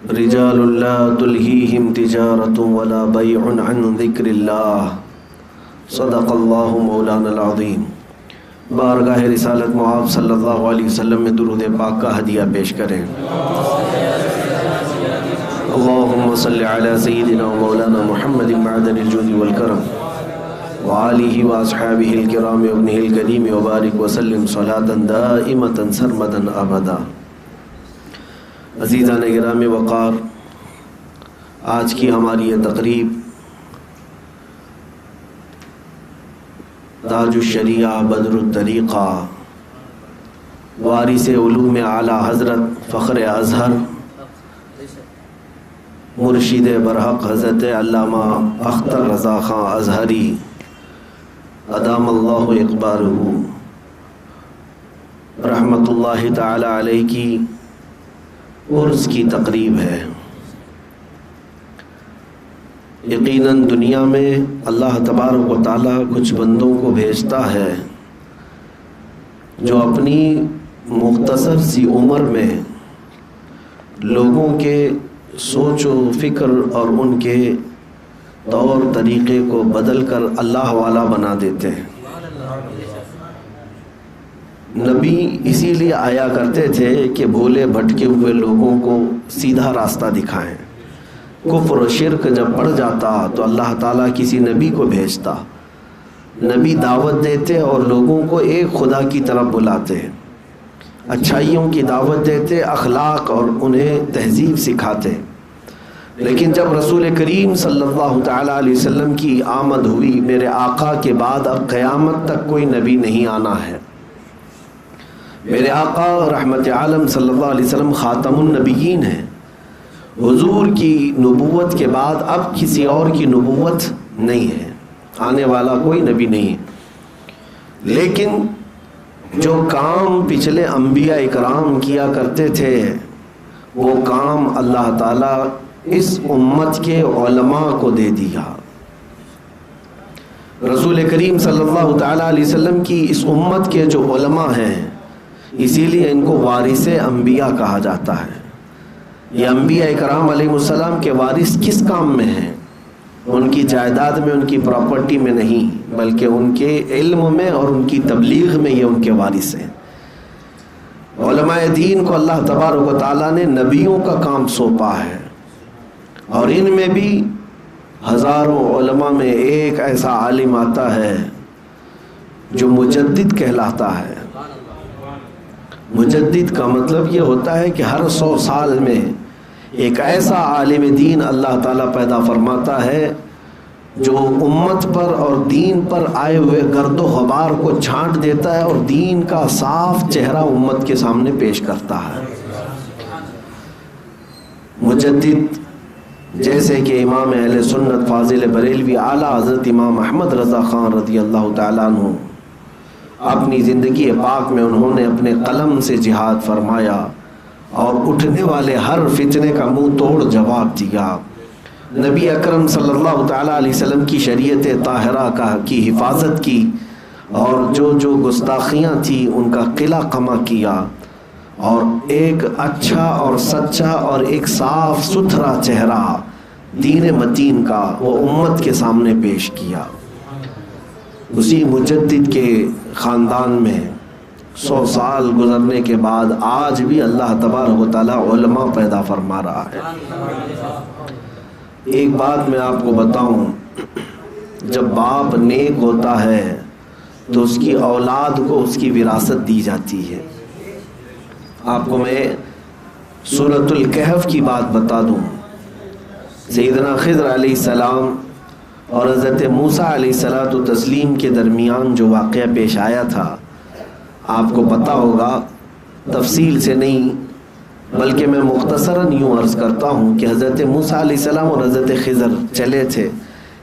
رجال لا تلهيهم تجارة ولا بيع عن ذكر الله صدق الله مولانا العظیم۔ بارگاہ رسالت معاب صلی اللہ علیہ وسلم میں درود پاک کا ہدیہ پیش کریں۔ اللہم صلی علی سیدنا و مولانا محمد معدن الجود والکرم وآلہ واصحابہ الکرام وابنہ الکریم وبارک وسلم صلاة دائمة سرمدا ابدا۔ عزیزان گرام وقار، آج کی ہماری یہ تقریب تاج الشریعہ بدر الطریقہ وارث علوم اعلیٰ حضرت فخر ازہر مرشد برحق حضرت علامہ اختر رضا خان ازہری ادام اللہ اقبارہ رحمۃ اللہ تعالی علیہ کی عرس کی تقریب ہے۔ یقیناً دنیا میں اللہ تبارک و تعالیٰ کچھ بندوں کو بھیجتا ہے جو اپنی مختصر سی عمر میں لوگوں کے سوچ و فکر اور ان کے طور طریقے کو بدل کر اللہ والا بنا دیتے ہیں۔ نبی اسی لیے آیا کرتے تھے کہ بھولے بھٹکے ہوئے لوگوں کو سیدھا راستہ دکھائیں۔ کفر و شرک جب بڑھ جاتا تو اللہ تعالیٰ کسی نبی کو بھیجتا، نبی دعوت دیتے اور لوگوں کو ایک خدا کی طرف بلاتے، اچھائیوں کی دعوت دیتے، اخلاق اور انہیں تہذیب سکھاتے۔ لیکن جب رسول کریم صلی اللہ تعالیٰ علیہ وسلم کی آمد ہوئی، میرے آقا کے بعد اب قیامت تک کوئی نبی نہیں آنا ہے، میرے آقا رحمت عالم صلی اللہ علیہ وسلم خاتم النبیین ہیں، حضور کی نبوت کے بعد اب کسی اور کی نبوت نہیں ہے، آنے والا کوئی نبی نہیں۔ لیکن جو کام پچھلے انبیاء اکرام کیا کرتے تھے وہ کام اللہ تعالیٰ اس امت کے علماء کو دے دیا۔ رسول کریم صلی اللہ تعالیٰ علیہ وسلم کی اس امت کے جو علماء ہیں، اسی لیے ان کو وارث انبیاء کہا جاتا ہے۔ یہ انبیاء اکرام علیہ السلام کے وارث کس کام میں ہیں؟ ان کی جائیداد میں، ان کی پراپرٹی میں نہیں، بلکہ ان کے علم میں اور ان کی تبلیغ میں یہ ان کے وارث ہیں۔ علماء دین کو اللہ تبارک و تعالیٰ نے نبیوں کا کام سونپا ہے، اور ان میں بھی ہزاروں علماء میں ایک ایسا عالم آتا ہے جو مجدد کہلاتا ہے۔ مجدد کا مطلب یہ ہوتا ہے کہ ہر 100 سال میں ایک ایسا عالم دین اللہ تعالیٰ پیدا فرماتا ہے جو امت پر اور دین پر آئے ہوئے گرد و غبار کو چھانٹ دیتا ہے اور دین کا صاف چہرہ امت کے سامنے پیش کرتا ہے۔ مجدد جیسے کہ امام اہل سنت فاضل بریلوی اعلیٰ حضرت امام احمد رضا خان رضی اللہ تعالیٰ عنہ، اپنی زندگی پاک میں انہوں نے اپنے قلم سے جہاد فرمایا اور اٹھنے والے ہر فتنے کا منہ توڑ جواب دیا۔ نبی اکرم صلی اللہ تعالیٰ علیہ وسلم کی شریعت طاہرہ کی حفاظت کی، اور جو گستاخیاں تھیں ان کا قلع قمع کیا، اور ایک اچھا اور سچا اور ایک صاف ستھرا چہرہ دین متین کا وہ امت کے سامنے پیش کیا۔ اسی مجدد کے خاندان میں 100 سال گزرنے کے بعد آج بھی اللہ تبارک و تعالیٰ علماء پیدا فرما رہا ہے۔ ایک بات میں آپ کو بتاؤں، جب باپ نیک ہوتا ہے تو اس کی اولاد کو اس کی وراثت دی جاتی ہے۔ آپ کو میں سورۃ الکہف کی بات بتا دوں۔ سیدنا خضر علیہ السلام اور حضرت موسیٰ علیہ السلام کے درمیان جو واقعہ پیش آیا تھا، آپ کو پتہ ہوگا، تفصیل سے نہیں بلکہ میں مختصراً یوں عرض کرتا ہوں کہ حضرت موسیٰ علیہ السلام اور حضرت خضر چلے تھے،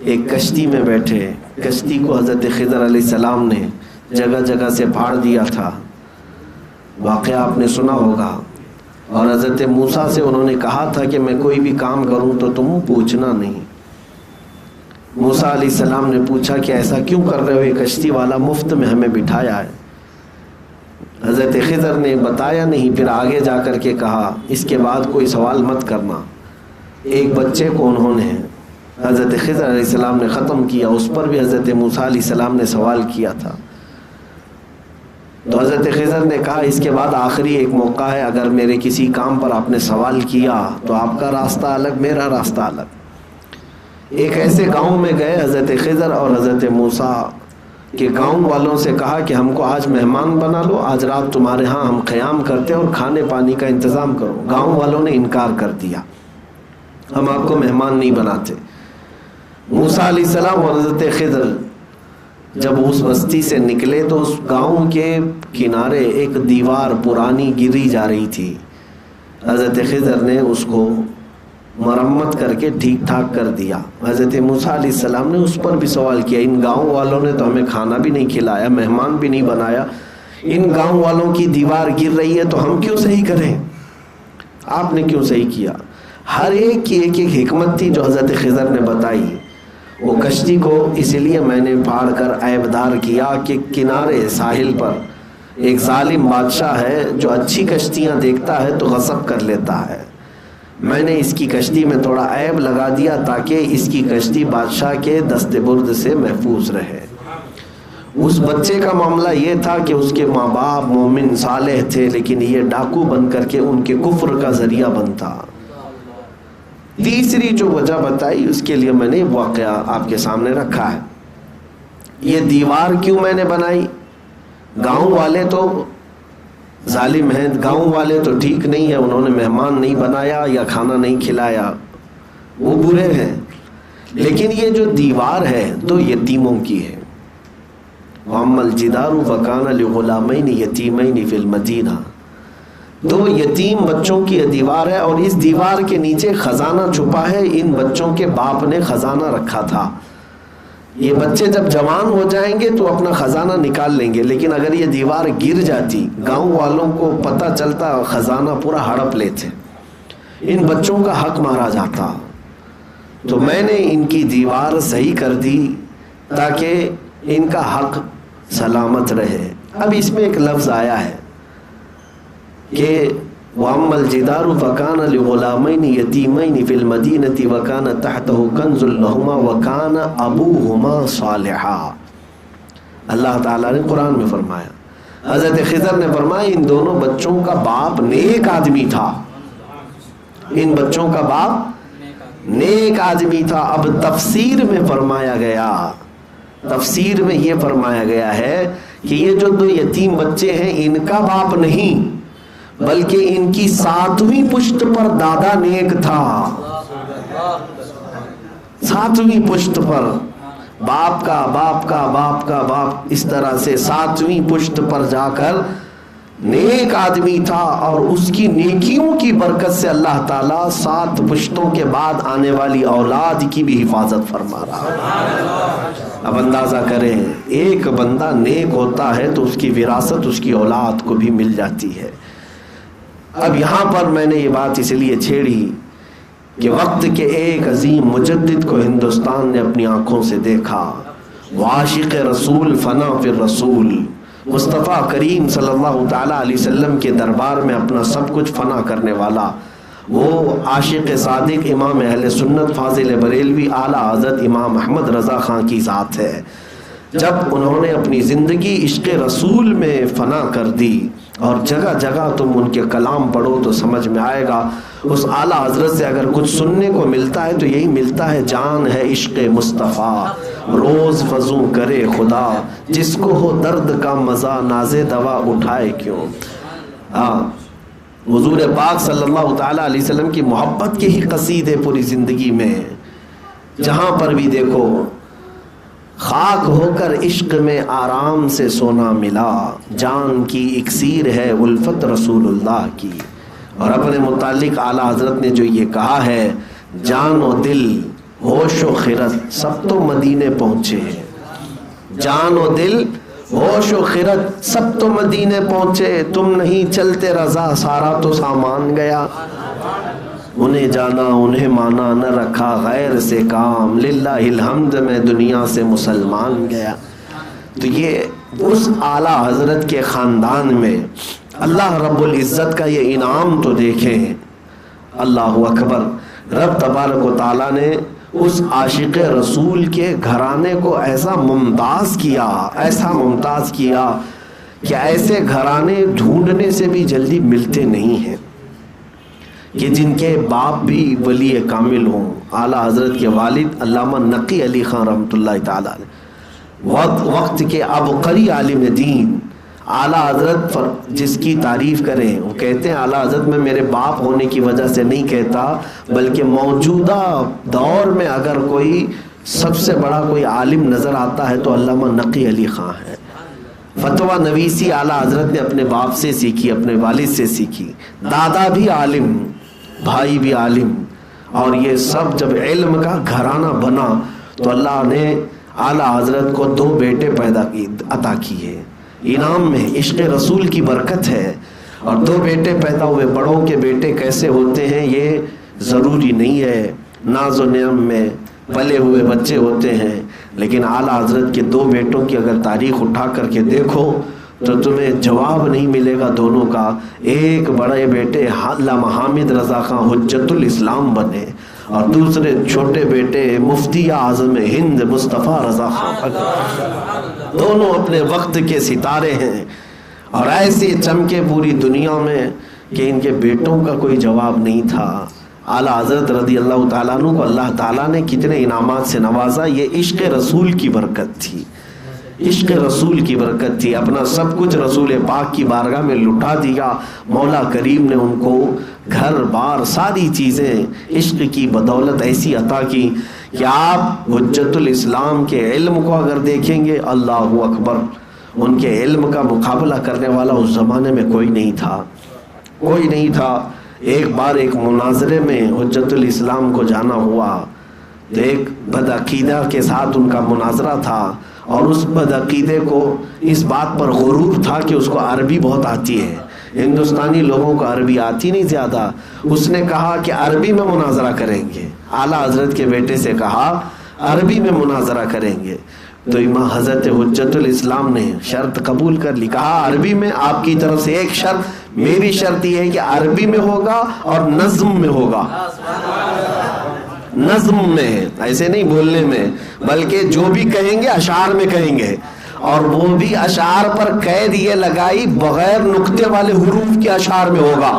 ایک کشتی میں بیٹھے، کشتی کو حضرت خضر علیہ السلام نے جگہ جگہ سے پھاڑ دیا تھا، واقعہ آپ نے سنا ہوگا۔ اور حضرت موسیٰ سے انہوں نے کہا تھا کہ میں کوئی بھی کام کروں تو تم پوچھنا نہیں۔ موسیٰ علیہ السلام نے پوچھا کہ ایسا کیوں کر رہے ہو، یہ کشتی والا مفت میں ہمیں بٹھایا ہے۔ حضرت خضر نے بتایا نہیں، پھر آگے جا کر کے کہا اس کے بعد کوئی سوال مت کرنا۔ ایک بچے کو انہوں نے حضرت خضر علیہ السلام نے ختم کیا، اس پر بھی حضرت موسیٰ علیہ السلام نے سوال کیا تھا۔ تو حضرت خضر نے کہا اس کے بعد آخری ایک موقع ہے، اگر میرے کسی کام پر آپ نے سوال کیا تو آپ کا راستہ الگ، میرا راستہ الگ۔ ایک ایسے گاؤں میں گئے حضرت خضر اور حضرت موسیٰ کہ گاؤں والوں سے کہا کہ ہم کو آج مہمان بنا لو، آج رات تمہارے ہاں ہم قیام کرتے اور کھانے پانی کا انتظام کرو۔ گاؤں والوں نے انکار کر دیا، ہم آپ کو مہمان نہیں بناتے۔ موسیٰ علیہ السلام اور حضرت خضر جب اس بستی سے نکلے تو اس گاؤں کے کنارے ایک دیوار پرانی گری جا رہی تھی۔ حضرت خضر نے اس کو مرمت کر کے ٹھیک ٹھاک کر دیا۔ حضرت موسیٰ علیہ السلام نے اس پر بھی سوال کیا، ان گاؤں والوں نے تو ہمیں کھانا بھی نہیں کھلایا، مہمان بھی نہیں بنایا، ان گاؤں والوں کی دیوار گر رہی ہے تو ہم کیوں صحیح کریں، آپ نے کیوں صحیح کیا؟ ہر ایک کی ایک ایک حکمت تھی جو حضرت خضر نے بتائی۔ وہ کشتی کو اس لیے میں نے پھاڑ کر عیبدار کیا کہ کنارے ساحل پر ایک ظالم بادشاہ ہے جو اچھی کشتیاں دیکھتا ہے تو غصب کر لیتا ہے۔ میں نے اس کی کشتی میں تھوڑا عیب لگا دیا تاکہ اس کی کشتی بادشاہ کے دست برد سے محفوظ رہے۔ اس بچے کا معاملہ یہ تھا کہ اس کے ماں باپ مومن صالح تھے، لیکن یہ ڈاکو بن کر کے ان کے کفر کا ذریعہ بنتا۔ تیسری جو وجہ بتائی اس کے لیے میں نے واقعہ آپ کے سامنے رکھا ہے۔ یہ دیوار کیوں میں نے بنائی؟ گاؤں والے تو ظالم ہیں، گاؤں والے تو ٹھیک نہیں ہے، انہوں نے مہمان نہیں بنایا یا کھانا نہیں کھلایا، وہ برے ہیں۔ لیکن یہ جو دیوار ہے تو یتیموں کی ہے۔ وَأَمَّا الْجِدَارُ فَكَانَ لِغُلَامَيْنِ يَتِيمَيْنِ فِي الْمَدِينَةِ، تو یتیم بچوں کی دیوار ہے اور اس دیوار کے نیچے خزانہ چھپا ہے، ان بچوں کے باپ نے خزانہ رکھا تھا۔ یہ بچے جب جوان ہو جائیں گے تو اپنا خزانہ نکال لیں گے، لیکن اگر یہ دیوار گر جاتی گاؤں والوں کو پتہ چلتا خزانہ پورا ہڑپ لیتے، ان بچوں کا حق مارا جاتا۔ تو میں نے ان کی دیوار صحیح کر دی تاکہ ان کا حق سلامت رہے۔ اب اس میں ایک لفظ آیا ہے کہ وَأَمَّا الْجِدَارُ فَكَانَ لِغُلَامَيْنِ يَتِيمَيْنِ فِي الْمَدِينَةِ وَكَانَ تَحْتَهُ كَنْزٌ لَهُمَا وَكَانَ أَبُوهُمَا صَالِحًا۔ اللہ تعالیٰ نے قرآن میں فرمایا، حضرت خضر نے فرمایا ان دونوں بچوں کا باپ نیک آدمی تھا، ان بچوں کا باپ نیک آدمی تھا۔ اب تفسیر میں فرمایا گیا، تفسیر میں یہ فرمایا گیا ہے کہ یہ جو دو یتیم بچے ہیں ان کا باپ نہیں بلکہ ان کی 7ویں پشت پر دادا نیک تھا۔ 7ویں پشت پر باپ کا باپ کا باپ کا باپ، اس طرح سے 7ویں پشت پر جا کر نیک آدمی تھا، اور اس کی نیکیوں کی برکت سے اللہ تعالیٰ 7 پشتوں کے بعد آنے والی اولاد کی بھی حفاظت فرما رہا۔ اب اندازہ کریں، ایک بندہ نیک ہوتا ہے تو اس کی وراثت اس کی اولاد کو بھی مل جاتی ہے۔ اب یہاں پر میں نے یہ بات اس لیے چھیڑی کہ وقت کے ایک عظیم مجدد کو ہندوستان نے اپنی آنکھوں سے دیکھا، عاشق رسول فنا فی الرسول، مصطفیٰ کریم صلی اللہ تعالیٰ علیہ وسلم کے دربار میں اپنا سب کچھ فنا کرنے والا، وہ عاشق صادق امام اہل سنت فاضل بریلوی اعلیٰ حضرت امام احمد رضا خان کی ذات ہے۔ جب انہوں نے اپنی زندگی عشق رسول میں فنا کر دی، اور جگہ جگہ تم ان کے کلام پڑھو تو سمجھ میں آئے گا، اس اعلیٰ حضرت سے اگر کچھ سننے کو ملتا ہے تو یہی ملتا ہے، جان ہے عشق مصطفیٰ روز فزوں کرے خدا، جس کو ہو درد کا مزہ ناز دوا اٹھائے کیوں۔ حضور پاک صلی اللہ تعالیٰ علیہ وسلم کی محبت کے ہی قصیدے پوری زندگی میں، جہاں پر بھی دیکھو خاک ہو کر عشق میں آرام سے سونا ملا، جان کی اکسیر ہے الفت رسول اللہ کی۔ اور اپنے متعلق اعلیٰ حضرت نے جو یہ کہا ہے، جان و دل ہوش و خرد سب تو مدینے پہنچے، جان و دل ہوش و خرد سب تو مدینے پہنچے، تم نہیں چلتے رضا سارا تو سامان گیا، انہیں جانا انہیں مانا نہ رکھا غیر سے کام، للہ الحمد میں دنیا سے مسلمان گیا۔ تو یہ اس اعلیٰ حضرت کے خاندان میں اللہ رب العزت کا یہ انعام تو دیکھیں. اللہ اکبر. رب تبارک و تعالیٰ نے اس عاشق رسول کے گھرانے کو ایسا ممتاز کیا کہ ایسے گھرانے ڈھونڈنے سے بھی جلدی ملتے نہیں ہیں کہ جن کے باپ بھی ولی کامل ہوں. اعلیٰ حضرت کے والد علامہ نقی علی خان رحمۃ اللہ تعالیٰ وقت کے عبقری عالم دین اعلیٰ حضرت جس کی تعریف کریں وہ کہتے ہیں اعلیٰ حضرت میں میرے باپ ہونے کی وجہ سے نہیں کہتا بلکہ موجودہ دور میں اگر کوئی سب سے بڑا کوئی عالم نظر آتا ہے تو علامہ نقی علی خان ہے. فتویٰ نویسی اعلیٰ حضرت نے اپنے باپ سے سیکھی, اپنے والد سے سیکھی. دادا بھی عالم, بھائی بھی عالم, اور یہ سب جب علم کا گھرانہ بنا تو اللہ نے اعلیٰ حضرت کو 2 بیٹے عطا کیے. انعام میں عشق رسول کی برکت ہے. اور 2 بیٹے پیدا ہوئے. بڑوں کے بیٹے کیسے ہوتے ہیں یہ ضروری نہیں ہے, ناز و نعم میں پلے ہوئے بچے ہوتے ہیں, لیکن اعلیٰ حضرت کے 2 بیٹوں کی اگر تاریخ اٹھا کر کے دیکھو تو تمہیں جواب نہیں ملے گا دونوں کا. ایک بڑے بیٹے علامہ حامد رضا خان حجت الاسلام بنے اور دوسرے چھوٹے بیٹے مفتی اعظم ہند مصطفیٰ رضا خان. دونوں اپنے وقت کے ستارے ہیں اور ایسے چمکے پوری دنیا میں کہ ان کے بیٹوں کا کوئی جواب نہیں تھا. اعلیٰ حضرت رضی اللہ تعالیٰ عنہ کو اللہ تعالیٰ نے کتنے انعامات سے نوازا. یہ عشق رسول کی برکت تھی, عشق رسول کی برکت تھی. اپنا سب کچھ رسول پاک کی بارگاہ میں لٹا دیا. مولا کریم نے ان کو گھر بار ساری چیزیں عشق کی بدولت ایسی عطا کی کہ آپ حجت الاسلام کے علم کو اگر دیکھیں گے اللہ اکبر, ان کے علم کا مقابلہ کرنے والا اس زمانے میں کوئی نہیں تھا. ایک بار ایک مناظرے میں حجت الاسلام کو جانا ہوا تو ایک بدعقیدہ کے ساتھ ان کا مناظرہ تھا اور اس بدعقیدے کو اس بات پر غرور تھا کہ اس کو عربی بہت آتی ہے. ہندوستانی لوگوں کو عربی آتی نہیں زیادہ. اس نے کہا کہ عربی میں مناظرہ کریں گے. اعلیٰ حضرت کے بیٹے سے کہا عربی میں مناظرہ کریں گے. تو امام حضرت حجت الاسلام نے شرط قبول کر لی. کہا عربی میں آپ کی طرف سے ایک شرط, میری شرط یہ ہے کہ عربی میں ہوگا اور نظم میں ہوگا. نظم میں, ایسے نہیں بولنے میں, بلکہ جو بھی کہیں گے اشعار میں کہیں گے. اور وہ بھی اشعار پر قید یہ لگائی بغیر نقطے والے حروف کے اشعار میں ہوگا.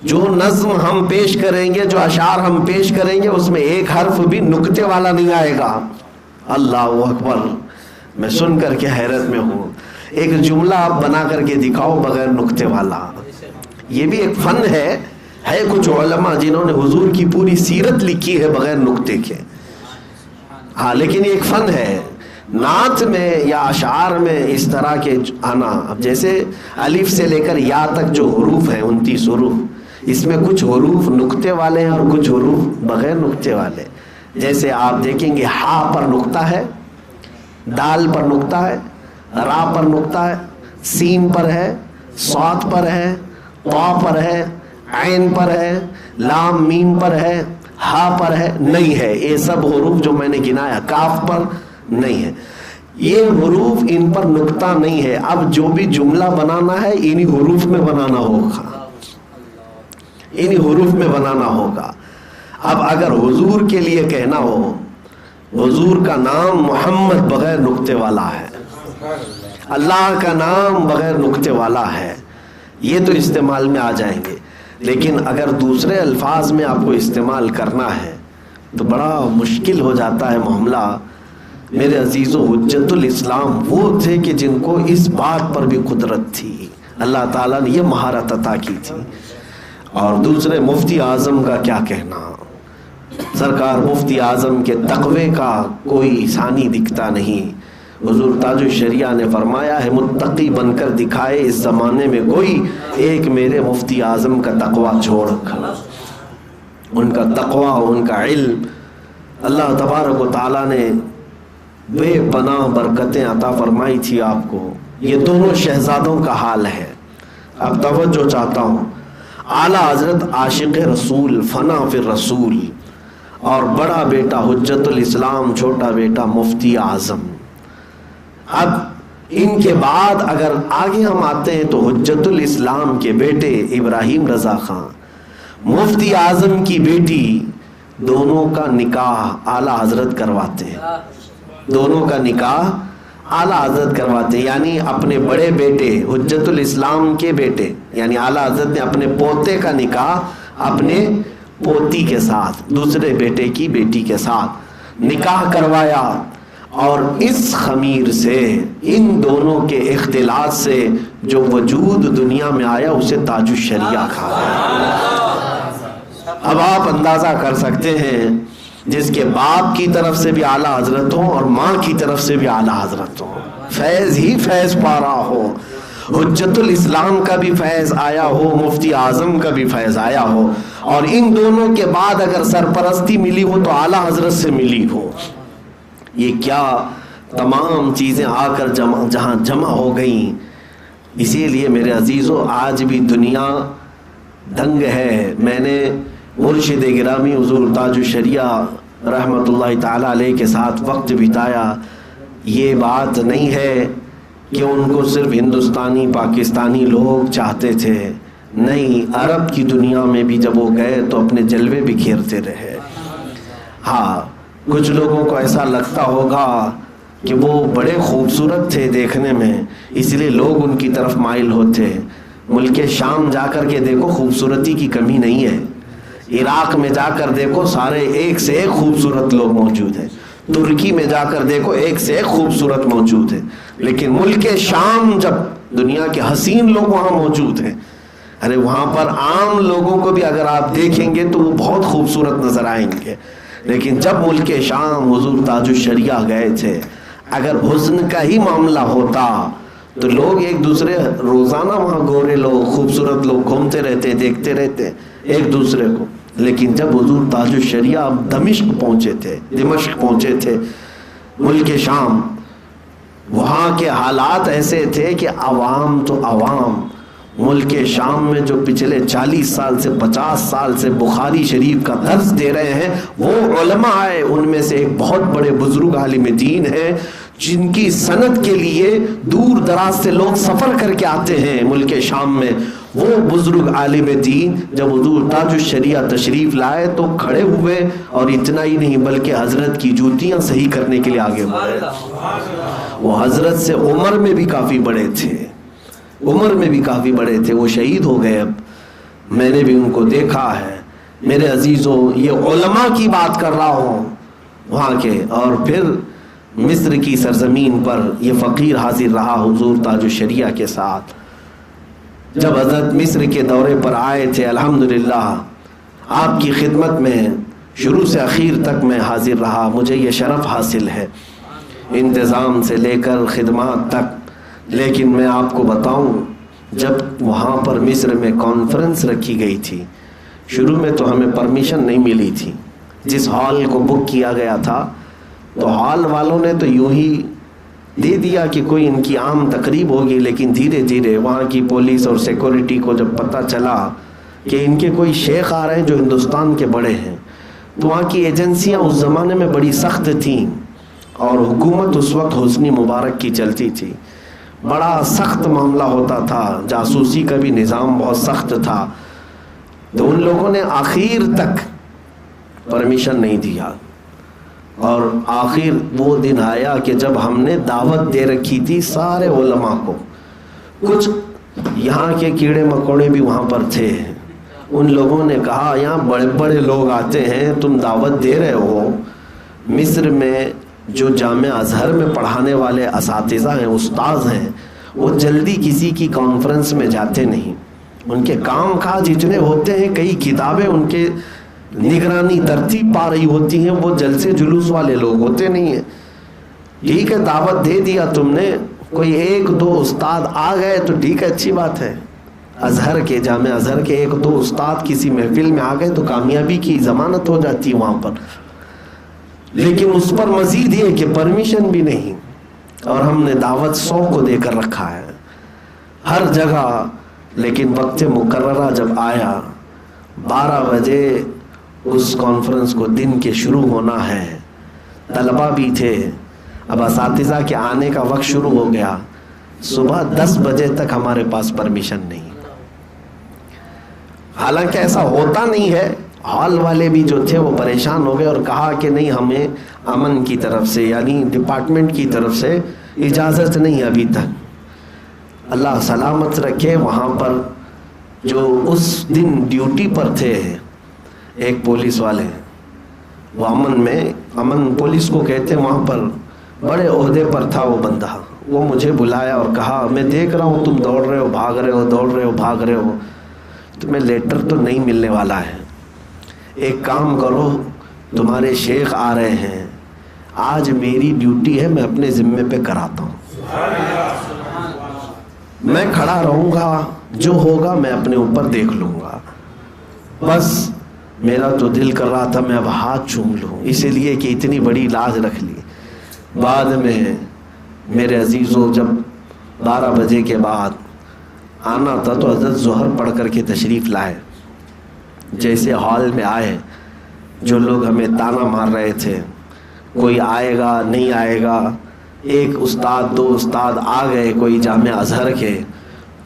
جو نظم ہم پیش کریں گے, جو اشعار ہم پیش کریں گے, اس میں ایک حرف بھی نقطے والا نہیں آئے گا. اللہ اکبر. میں سن کر کے حیرت میں ہوں. ایک جملہ آپ بنا کر کے دکھاؤ بغیر نقطے والا. یہ بھی ایک فن ہے کچھ علماء جنہوں نے حضور کی پوری سیرت لکھی ہے بغیر نقطے کے. ہاں, لیکن یہ ایک فن ہے. نعت میں یا اشعار میں اس طرح کے آنا, اب جیسے الف سے لے کر یا تک جو حروف ہیں 29 حروف, اس میں کچھ حروف نقطے والے ہیں اور کچھ حروف بغیر نقطے والے. جیسے آپ دیکھیں گے ہا پر نقطہ ہے, دال پر نقطہ ہے, را پر نقطہ ہے, سین پر ہے, صاد پر ہے, طا پر ہے, عین پر ہے, لام میم پر ہے, ہا پر ہے, نہیں ہے. یہ سب حروف جو میں نے گنایا کاف پر نہیں ہے. یہ حروف ان پر نقطہ نہیں ہے. اب جو بھی جملہ بنانا ہے انہی حروف میں بنانا ہوگا, انہی حروف میں بنانا ہوگا. اب اگر حضور کے لیے کہنا ہو, حضور کا نام محمد بغیر نقطے والا ہے, اللہ کا نام بغیر نقطے والا ہے, یہ تو استعمال میں آ جائیں گے. لیکن اگر دوسرے الفاظ میں آپ کو استعمال کرنا ہے تو بڑا مشکل ہو جاتا ہے معاملہ. میرے عزیزو, حجت الاسلام وہ تھے کہ جن کو اس بات پر بھی قدرت تھی, اللہ تعالیٰ نے یہ مہارت عطا کی تھی. اور دوسرے مفتی اعظم کا کیا کہنا, سرکار مفتی اعظم کے تقوی کا کوئی ثانی دکھتا نہیں. حضور تاج الشریعہ نے فرمایا ہے متقی بن کر دکھائے اس زمانے میں کوئی, ایک میرے مفتی اعظم کا تقوی چھوڑ کر. ان کا تقوی, ان کا علم, اللہ تبارک و تعالیٰ نے بے پناہ برکتیں عطا فرمائی تھی آپ کو. یہ دونوں شہزادوں کا حال ہے. اب توجہ چاہتا ہوں, اعلیٰ حضرت عاشق رسول, فنا فی الرسول, اور بڑا بیٹا حجت الاسلام, چھوٹا بیٹا مفتی اعظم. اب ان کے بعد اگر آگے ہم آتے ہیں تو حجت الاسلام کے بیٹے ابراہیم رضا خان، مفتی اعظم کی بیٹی، دونوں کا نکاح اعلیٰ حضرت کرواتے ہیں، دونوں کا نکاح اعلیٰ حضرت کرواتے ہیں، یعنی اپنے بڑے بیٹے حجت الاسلام کے بیٹے یعنی اعلیٰ حضرت نے اپنے پوتے کا نکاح اپنے پوتی کے ساتھ، دوسرے بیٹے کی بیٹی کے ساتھ نکاح کروایا، اور اس خمیر سے، ان دونوں کے اختلاط سے جو وجود دنیا میں آیا اسے تاج الشریعہ کہا۔ اب آپ اندازہ کر سکتے ہیں جس کے باپ کی طرف سے بھی اعلیٰ حضرت ہوں اور ماں کی طرف سے بھی اعلیٰ حضرت ہوں، فیض ہی فیض پا رہا ہو، حجت الاسلام کا بھی فیض آیا ہو، مفتی اعظم کا بھی فیض آیا ہو، اور ان دونوں کے بعد اگر سرپرستی ملی ہو تو اعلیٰ حضرت سے ملی ہو، یہ کیا تمام چیزیں آ کر جہاں جمع ہو گئیں۔ اسی لیے میرے عزیزو آج بھی دنیا دنگ ہے۔ میں نے مرشد گرامی حضور تاج الشریعہ رحمت اللہ تعالیٰ علیہ کے ساتھ وقت بتایا، یہ بات نہیں ہے کہ ان کو صرف ہندوستانی پاکستانی لوگ چاہتے تھے، نہیں، عرب کی دنیا میں بھی جب وہ گئے تو اپنے جلوے بکھیرتے رہے۔ ہاں، کچھ لوگوں کو ایسا لگتا ہوگا کہ وہ بڑے خوبصورت تھے دیکھنے میں، اس لیے لوگ ان کی طرف مائل ہوتے ہیں۔ ملک شام جا کر کے دیکھو، خوبصورتی کی کمی نہیں ہے، عراق میں جا کر دیکھو، سارے ایک سے ایک خوبصورت لوگ موجود ہیں، ترکی میں جا کر دیکھو، ایک سے ایک خوبصورت موجود ہے، لیکن ملک شام جب دنیا کے حسین لوگ وہاں موجود ہیں، ارے وہاں پر عام لوگوں کو بھی اگر آپ دیکھیں گے تو وہ بہت خوبصورت نظر آئیں گے، لیکن جب ملک شام حضور تاج الشریعہ گئے تھے، اگر حسن کا ہی معاملہ ہوتا تو لوگ ایک دوسرے، روزانہ وہاں گورے لوگ، خوبصورت لوگ گھومتے رہتے، دیکھتے رہتے ایک دوسرے کو، لیکن جب حضور تاج الشریعہ دمشق پہنچے تھے ملک شام، وہاں کے حالات ایسے تھے کہ عوام تو عوام، ملک شام میں جو پچھلے 40 سال سے 50 سال سے بخاری شریف کا درس دے رہے ہیں وہ علماء آئے، ان میں سے ایک بہت بڑے بزرگ عالم دین ہیں جن کی سند کے لیے دور دراز سے لوگ سفر کر کے آتے ہیں ملک شام میں، وہ بزرگ عالم دین جب حضور تاج الشریعہ تشریف لائے تو کھڑے ہوئے، اور اتنا ہی نہیں بلکہ حضرت کی جوتیاں صحیح کرنے کے لیے آگے بڑھے۔ وہ حضرت سے عمر میں بھی کافی بڑے تھے، عمر میں بھی کافی بڑے تھے، وہ شہید ہو گئے، اب میں نے بھی ان کو دیکھا ہے۔ میرے عزیزوں، یہ علماء کی بات کر رہا ہوں وہاں کے، اور پھر مصر کی سرزمین پر یہ فقیر حاضر رہا حضور تاج الشریعہ کے ساتھ، جب حضرت مصر کے دورے پر آئے تھے، الحمدللہ آپ کی خدمت میں شروع سے اخیر تک میں حاضر رہا، مجھے یہ شرف حاصل ہے انتظام سے لے کر خدمات تک۔ لیکن میں آپ کو بتاؤں، جب وہاں پر مصر میں کانفرنس رکھی گئی تھی، شروع میں تو ہمیں پرمیشن نہیں ملی تھی، جس ہال کو بک کیا گیا تھا تو ہال والوں نے تو یوں ہی دے دیا کہ کوئی ان کی عام تقریب ہوگی، لیکن دھیرے دھیرے وہاں کی پولیس اور سیکورٹی کو جب پتہ چلا کہ ان کے کوئی شیخ آ رہے ہیں جو ہندوستان کے بڑے ہیں، تو وہاں کی ایجنسیاں اس زمانے میں بڑی سخت تھیں، اور حکومت اس وقت حسنی مبارک کی چلتی تھی، بڑا سخت معاملہ ہوتا تھا، جاسوسی کا بھی نظام بہت سخت تھا، تو ان لوگوں نے آخر تک پرمیشن نہیں دیا، اور آخر وہ دن آیا کہ جب ہم نے دعوت دے رکھی تھی سارے علماء کو، کچھ یہاں کے کیڑے مکوڑے بھی وہاں پر تھے، ان لوگوں نے کہا یہاں بڑے بڑے لوگ آتے ہیں، تم دعوت دے رہے ہو، مصر میں جو جامع ازہر میں پڑھانے والے اساتذہ ہیں، استاذ ہیں، وہ جلدی کسی کی کانفرنس میں جاتے نہیں، ان کے کام کاج اتنے ہوتے ہیں، کئی کتابیں ان کے نگرانی ترتیب پا رہی ہوتی ہیں، وہ جلسے جلوس والے لوگ ہوتے نہیں ہیں۔ ٹھیک ہے، دعوت دے دیا تم نے، کوئی ایک دو استاد آ گئے تو ٹھیک ہے، اچھی بات ہے، ازہر کے، جامع ازہر کے ایک دو استاد کسی محفل میں آ گئے تو کامیابی کی ضمانت ہو جاتی ہے وہاں پر، لیکن اس پر مزید یہ کہ پرمیشن بھی نہیں، اور ہم نے دعوت 100 کو دے کر رکھا ہے ہر جگہ، لیکن وقت مقررہ جب آیا 12 بجے اس کانفرنس کو دن کے شروع ہونا ہے، طلبہ بھی تھے، اب اساتذہ کے آنے کا وقت شروع ہو گیا، صبح 10 بجے تک ہمارے پاس پرمیشن نہیں. حالانکہ ایسا ہوتا نہیں ہے. ہال والے بھی جو تھے وہ پریشان ہو گئے اور کہا کہ نہیں، ہمیں امن کی طرف سے یعنی ڈپارٹمنٹ کی طرف سے اجازت نہیں ابھی تک. اللہ سلامت رکھے. وہاں پر جو اس دن ڈیوٹی پر تھے ایک پولیس والے، وہ امن پولیس کو کہتے ہیں، وہاں پر بڑے عہدے پر تھا وہ بندہ. وہ مجھے بلایا اور کہا میں دیکھ رہا ہوں تم دوڑ رہے ہو بھاگ رہے ہو دوڑ رہے ہو بھاگ رہے ہو، تمہیں لیٹر تو نہیں ملنے والا ہے. ایک کام کرو، تمہارے شیخ آ رہے ہیں، آج میری ڈیوٹی ہے، میں اپنے ذمے پہ کراتا ہوں، میں کھڑا رہوں گا، جو ہوگا میں اپنے اوپر دیکھ لوں گا. بس میرا تو دل کر رہا تھا میں اب ہاتھ چوم لوں، اسی لیے کہ اتنی بڑی لاج رکھ لی. بعد میں میرے عزیزوں جب 12 بجے کے بعد آنا تھا تو حضرت ظہر پڑھ کر کے تشریف لائے. جیسے ہال میں آئے، جو لوگ ہمیں تانا مار رہے تھے کوئی آئے گا نہیں آئے گا، ایک استاد 2 استاد آ گئے کوئی جامعہ ازہر کے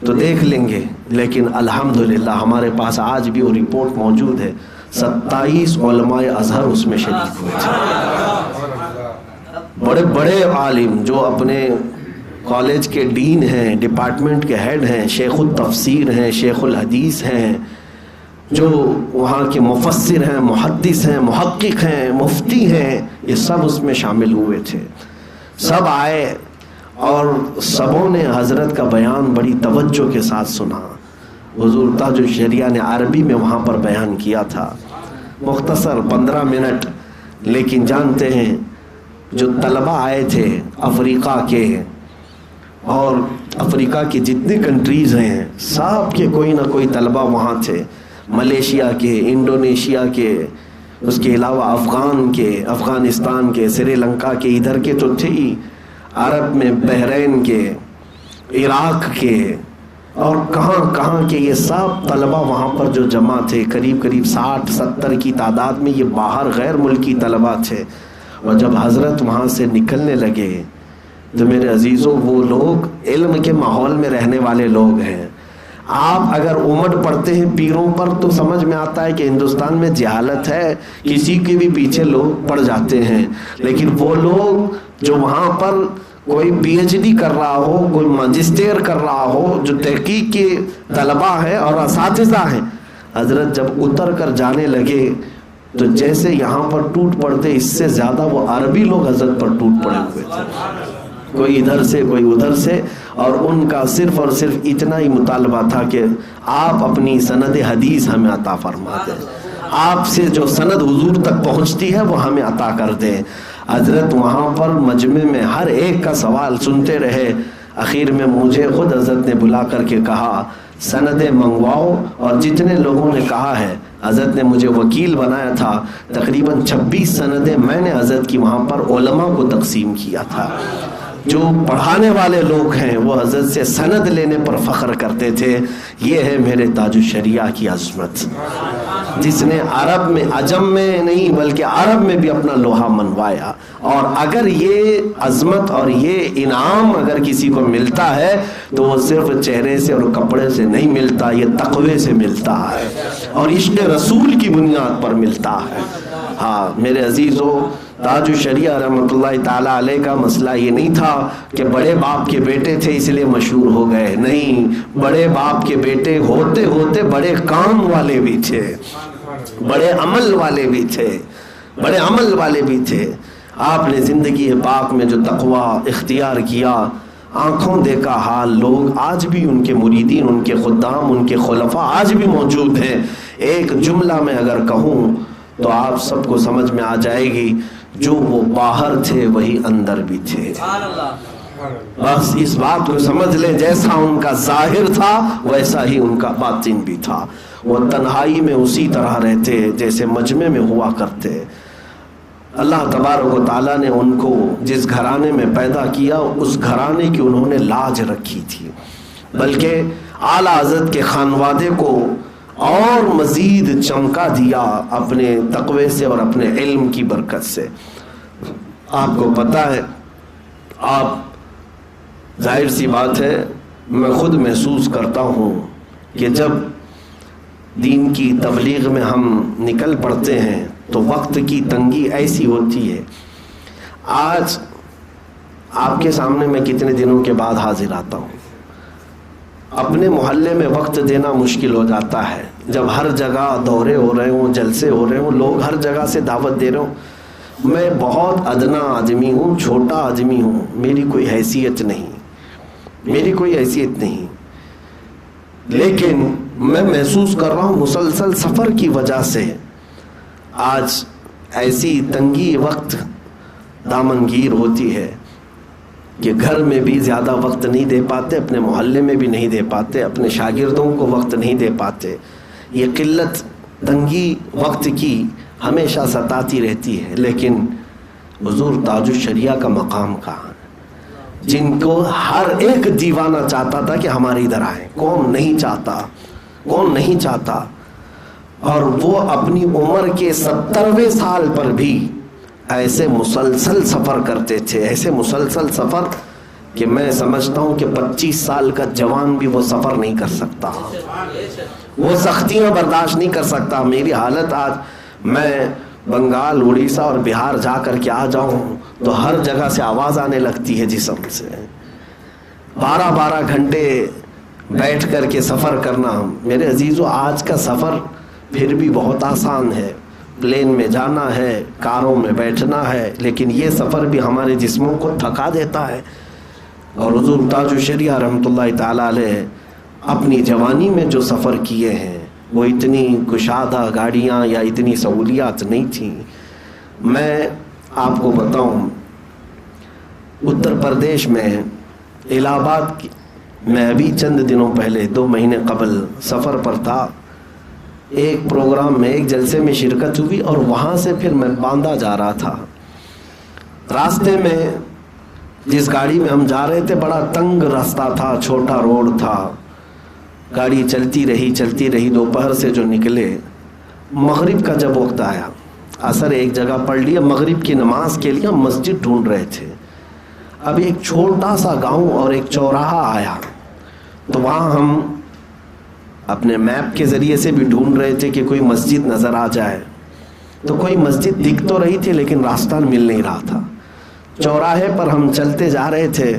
تو دیکھ لیں گے، لیکن الحمدللہ ہمارے پاس آج بھی وہ رپورٹ موجود ہے، 27 علماء ازہر اس میں شریک ہوئے تھے. بڑے بڑے عالم جو اپنے کالج کے ڈین ہیں، ڈپارٹمنٹ کے ہیڈ ہیں، شیخ التفسیر ہیں، شیخ الحدیث ہیں، جو وہاں کے مفسر ہیں، محدث ہیں، محقق ہیں، مفتی ہیں، یہ سب اس میں شامل ہوئے تھے. سب آئے اور سبوں نے حضرت کا بیان بڑی توجہ کے ساتھ سنا. حضور تاج الشریعہ نے عربی میں وہاں پر بیان کیا تھا، مختصر 15 منٹ. لیکن جانتے ہیں جو طلبہ آئے تھے افریقہ کے، اور افریقہ کی جتنی کنٹریز ہیں سب کے کوئی نہ کوئی طلبہ وہاں تھے، ملیشیا کے، انڈونیشیا کے، اس کے علاوہ افغان کے، افغانستان کے، سری لنکا کے، ادھر کے تو تھے ہی، عرب میں بحرین کے، عراق کے، اور کہاں کہاں کے، یہ سب طلبہ وہاں پر جو جمع تھے، قریب 60-70 کی تعداد میں، یہ باہر غیر ملکی طلبہ تھے. اور جب حضرت وہاں سے نکلنے لگے تو میرے عزیزوں وہ لوگ علم کے ماحول میں رہنے والے لوگ ہیں. آپ اگر امٹ پڑھتے ہیں پیروں پر تو سمجھ میں آتا ہے کہ ہندوستان میں جہالت ہے، کسی کے بھی پیچھے لوگ پڑ جاتے ہیں. لیکن وہ لوگ جو وہاں پر کوئی PhD کر رہا ہو، کوئی ماجسٹر کر رہا ہو، جو تحقیق کے طلبہ ہیں اور اساتذہ ہیں، حضرت جب اتر کر جانے لگے تو جیسے یہاں پر ٹوٹ پڑتے، اس سے زیادہ وہ عربی لوگ حضرت پر ٹوٹ پڑے ہوئے تھے، کوئی ادھر سے کوئی ادھر سے. اور ان کا صرف اور صرف اتنا ہی مطالبہ تھا کہ آپ اپنی سند حدیث ہمیں عطا فرما دیں، آپ سے جو سند حضور تک پہنچتی ہے وہ ہمیں عطا کر دیں. حضرت وہاں پر مجمع میں ہر ایک کا سوال سنتے رہے. اخیر میں مجھے خود حضرت نے بلا کر کے کہا سندیں منگواؤ، اور جتنے لوگوں نے کہا ہے حضرت نے مجھے وکیل بنایا تھا، تقریباً 26 سندیں میں نے حضرت کی وہاں پر علماء کو تقسیم کیا تھا. جو پڑھانے والے لوگ ہیں وہ حضرت سے سند لینے پر فخر کرتے تھے. یہ ہے میرے تاج الشریعہ کی عظمت، جس نے عرب میں، عجم میں نہیں بلکہ عرب میں بھی اپنا لوہا منوایا. اور اگر یہ عظمت اور یہ انعام اگر کسی کو ملتا ہے تو وہ صرف چہرے سے اور کپڑے سے نہیں ملتا، یہ تقوی سے ملتا ہے اور عشق رسول کی بنیاد پر ملتا ہے. ہاں میرے عزیزوں، تاج الشریعہ رحمۃ اللہ تعالیٰ علیہ کا مسئلہ یہ نہیں تھا کہ بڑے باپ کے بیٹے تھے اس لیے مشہور ہو گئے. نہیں، بڑے باپ کے بیٹے ہوتے ہوتے بڑے کام والے بھی تھے، بڑے عمل والے بھی تھے، بڑے عمل والے بھی تھے. آپ نے زندگی پاک میں جو تقوی اختیار کیا، آنکھوں دیکھا حال، لوگ آج بھی ان کے مریدین، ان کے خدام، ان کے خلفاء آج بھی موجود ہیں. ایک جملہ میں اگر کہوں تو آپ سب کو سمجھ میں آ جائے گی، جو وہ باہر تھے وہی اندر بھی تھے. بس اس بات کو سمجھ لیں، جیسا ان کا ظاہر تھا ویسا ہی ان کا باطن بھی تھا. وہ تنہائی میں اسی طرح رہتے جیسے مجمع میں ہوا کرتے. اللہ تبارک و تعالیٰ نے ان کو جس گھرانے میں پیدا کیا اس گھرانے کی انہوں نے لاج رکھی تھی، بلکہ اعلیٰ حضرت کے خانوادے کو اور مزید چمکا دیا اپنے تقوی سے اور اپنے علم کی برکت سے. آپ کو پتہ ہے آپ ظاہر سی بات ہے میں خود محسوس کرتا ہوں کہ جب دین کی تبلیغ میں ہم نکل پڑتے ہیں تو وقت کی تنگی ایسی ہوتی ہے. آج آپ کے سامنے میں کتنے دنوں کے بعد حاضر آتا ہوں. اپنے محلے میں وقت دینا مشکل ہو جاتا ہے جب ہر جگہ دورے ہو رہے ہوں, جلسے ہو رہے ہوں, لوگ ہر جگہ سے دعوت دے رہے ہوں. میں بہت ادنا آدمی ہوں, چھوٹا آدمی ہوں, میری کوئی حیثیت نہیں, لیکن میں محسوس کر رہا ہوں مسلسل سفر کی وجہ سے آج ایسی تنگی وقت دامنگیر ہوتی ہے کہ گھر میں بھی زیادہ وقت نہیں دے پاتے, اپنے محلے میں بھی نہیں دے پاتے, اپنے شاگردوں کو وقت نہیں دے پاتے. یہ قلت تنگی وقت کی ہمیشہ ستاتی رہتی ہے. لیکن حضور تاج الشریعہ کا مقام کہاں, جن کو ہر ایک دیوانہ چاہتا تھا کہ ہمارے ادھر آئیں. کون نہیں چاہتا, اور وہ اپنی عمر کے 70ویں سال پر بھی ایسے مسلسل سفر کرتے تھے, ایسے مسلسل سفر کہ میں سمجھتا ہوں کہ 25 سال کا جوان بھی وہ سفر نہیں کر سکتا, وہ سختیاں برداشت نہیں کر سکتا. میری حالت آج, میں بنگال, اڑیسہ اور بہار جا کر کے آ جاؤں تو ہر جگہ سے آواز آنے لگتی ہے جسم سے. 12 گھنٹے بیٹھ کر کے سفر کرنا. میرے عزیزو, آج کا سفر پھر بھی بہت آسان ہے, پلین میں جانا ہے, کاروں میں بیٹھنا ہے, لیکن یہ سفر بھی ہمارے جسموں کو تھکا دیتا ہے. اور حضور تاج الشریعہ رحمۃ اللہ تعالیٰ علیہ اپنی جوانی میں جو سفر کیے ہیں وہ اتنی کشادہ گاڑیاں یا اتنی سہولیات نہیں تھیں. میں آپ کو بتاؤں, اتر پردیش میں الہ آباد میں ابھی چند دنوں پہلے 2 مہینے قبل سفر پر تھا. ایک پروگرام میں, ایک جلسے میں شرکت ہوئی اور وہاں سے پھر میں باندہ جا رہا تھا. راستے میں جس گاڑی میں ہم جا رہے تھے بڑا تنگ راستہ تھا, چھوٹا روڈ تھا. گاڑی چلتی رہی. دوپہر سے جو نکلے, مغرب کا جب وقت آیا, عصر ایک جگہ پڑھ لیا, مغرب کی نماز کے لیے ہم مسجد ڈھونڈ رہے تھے. اب ایک چھوٹا سا گاؤں اور ایک چوراہا آیا, تو وہاں ہم اپنے میپ کے ذریعے سے بھی ڈھونڈ رہے تھے کہ کوئی مسجد نظر آ جائے. تو کوئی مسجد دکھ تو رہی تھی لیکن راستہ مل نہیں رہا تھا. چوراہے پر ہم چلتے جا رہے تھے